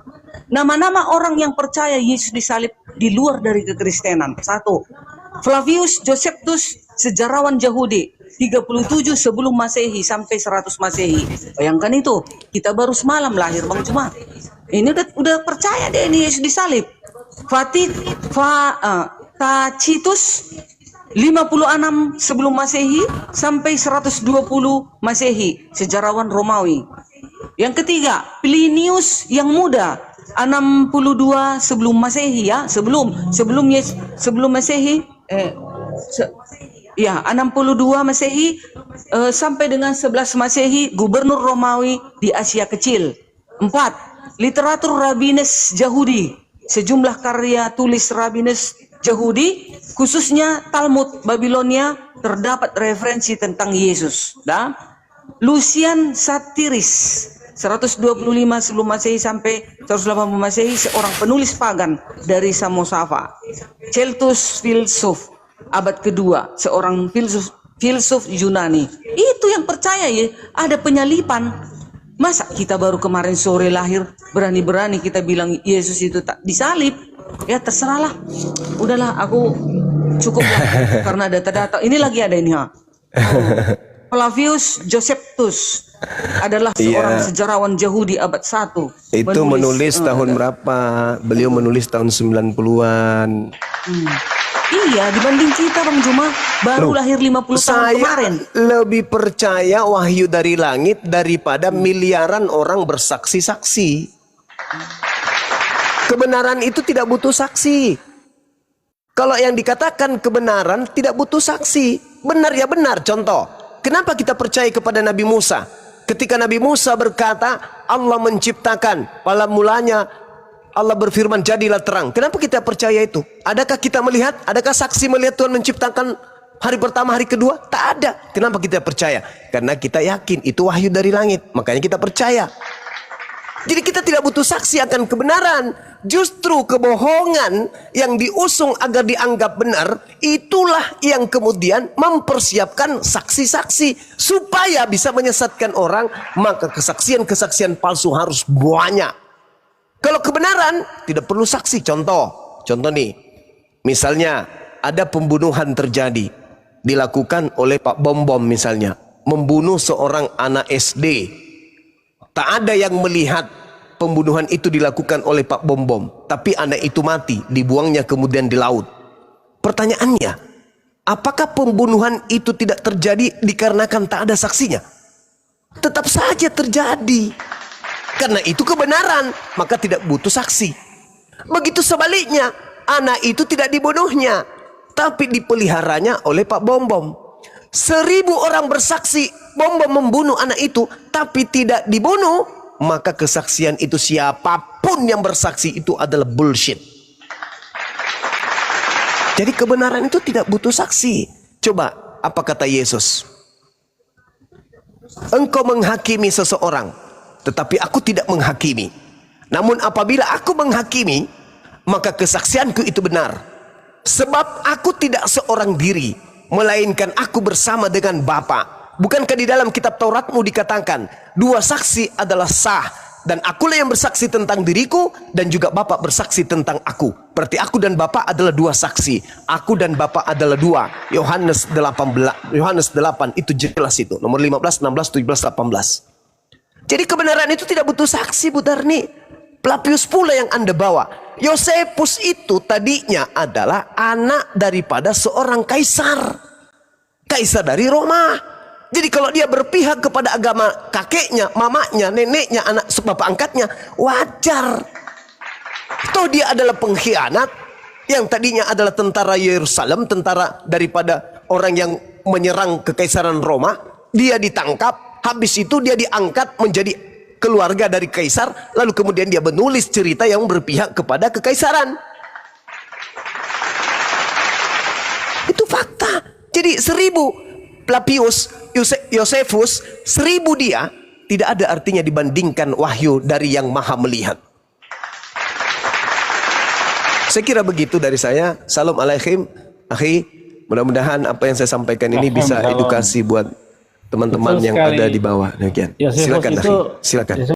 nama-nama orang yang percaya Yesus disalib di luar dari kekristenan. 1. Flavius Josephus, sejarawan Yahudi, 37 sebelum Masehi sampai 100 Masehi. Bayangkan itu, kita baru semalam lahir Bang Juma. Ini udah percaya deh ini Yesus disalib. Tacitus 56 sebelum Masehi sampai 120 Masehi, sejarawan Romawi. Yang ketiga, Plinius yang muda 62 sebelum Masehi, ya, sebelum Masehi, 62 Masehi sampai dengan 11 Masehi, gubernur Romawi di Asia Kecil. 4. Literatur Rabines Yahudi, sejumlah karya tulis Rabines Yahudi, khususnya Talmud Babilonia, terdapat referensi tentang Yesus. Lucian Satiris 125 sebelum Masehi sampai 180 Masehi, seorang penulis pagan dari Samosata. Celtus filsuf abad kedua, seorang filsuf Yunani. Itu yang percaya ya, ada penyalipan. Masa kita baru kemarin sore lahir, berani-berani kita bilang Yesus itu tak disalib? Ya terserahlah. Udahlah, aku cukup lah karena data-data. Ini lagi ada ini ha. Flavius Josephus adalah seorang sejarawan Yahudi abad 1. Itu menulis tahun berapa? Beliau menulis tahun 90-an. Iya, dibanding kita Bang Juma baru lahir 50 tahun kemarin. Saya lebih percaya wahyu dari langit daripada miliaran orang bersaksi-saksi. Kebenaran itu tidak butuh saksi. Kalau yang dikatakan kebenaran tidak butuh saksi. Benar ya benar. Contoh, kenapa kita percaya kepada Nabi Musa? Ketika Nabi Musa berkata, Allah menciptakan, pada mulanya Allah berfirman, jadilah terang. Kenapa kita percaya itu? Adakah kita melihat? Adakah saksi melihat Tuhan menciptakan hari pertama, hari kedua? Tak ada. Kenapa kita percaya? Karena kita yakin itu wahyu dari langit. Makanya kita percaya. Jadi kita tidak butuh saksi akan kebenaran. Justru kebohongan yang diusung agar dianggap benar, itulah yang kemudian mempersiapkan saksi-saksi supaya bisa menyesatkan orang. Maka kesaksian-kesaksian palsu harus banyak. Kalau kebenaran tidak perlu saksi. Contoh nih, misalnya ada pembunuhan terjadi, dilakukan oleh Pak Bom misalnya, membunuh seorang anak SD. Tak ada yang melihat pembunuhan itu dilakukan oleh Pak Bom, tapi anak itu mati, dibuangnya kemudian di laut. Pertanyaannya, apakah pembunuhan itu tidak terjadi dikarenakan tak ada saksinya? Tetap saja terjadi. Karena itu kebenaran, maka tidak butuh saksi. Begitu sebaliknya, anak itu tidak dibunuhnya, tapi dipeliharanya oleh Pak Bom. 1000 orang bersaksi Bom membunuh anak itu, tapi tidak dibunuh, maka kesaksian itu siapapun yang bersaksi itu adalah bullshit. Jadi kebenaran itu tidak butuh saksi. Coba, apa kata Yesus? Engkau menghakimi seseorang, tetapi aku tidak menghakimi. Namun apabila aku menghakimi, maka kesaksianku itu benar. Sebab aku tidak seorang diri, melainkan aku bersama dengan Bapa. Bukankah di dalam kitab Tauratmu dikatakan, 2 saksi adalah sah, dan akulah yang bersaksi tentang diriku, dan juga Bapa bersaksi tentang aku. Berarti aku dan Bapa adalah 2 saksi. Aku dan Bapa adalah 2. Yohanes 8 itu jelas itu. Nomor 15, 16, 17, 18. Jadi kebenaran itu tidak butuh saksi, Bu Darni. Flavius pula yang Anda bawa. Yosefus itu tadinya adalah anak daripada seorang kaisar. Kaisar dari Roma. Jadi kalau dia berpihak kepada agama kakeknya, mamanya, neneknya, anak bapak angkatnya, wajar. Toh dia adalah pengkhianat yang tadinya adalah tentara Yerusalem, tentara daripada orang yang menyerang kekaisaran Roma. Dia ditangkap, habis itu dia diangkat menjadi keluarga dari kaisar, lalu kemudian dia menulis cerita yang berpihak kepada kekaisaran. Itu fakta. Jadi 1000 Flavius Yosefus, 1000 dia tidak ada artinya dibandingkan wahyu dari yang maha melihat. Saya kira begitu dari saya. Salam alaikum, akhi. Mudah-mudahan apa yang saya sampaikan ini bisa edukasi buat teman-teman yang ada di bawah. Demikian. Silakan, akhi. Silakan.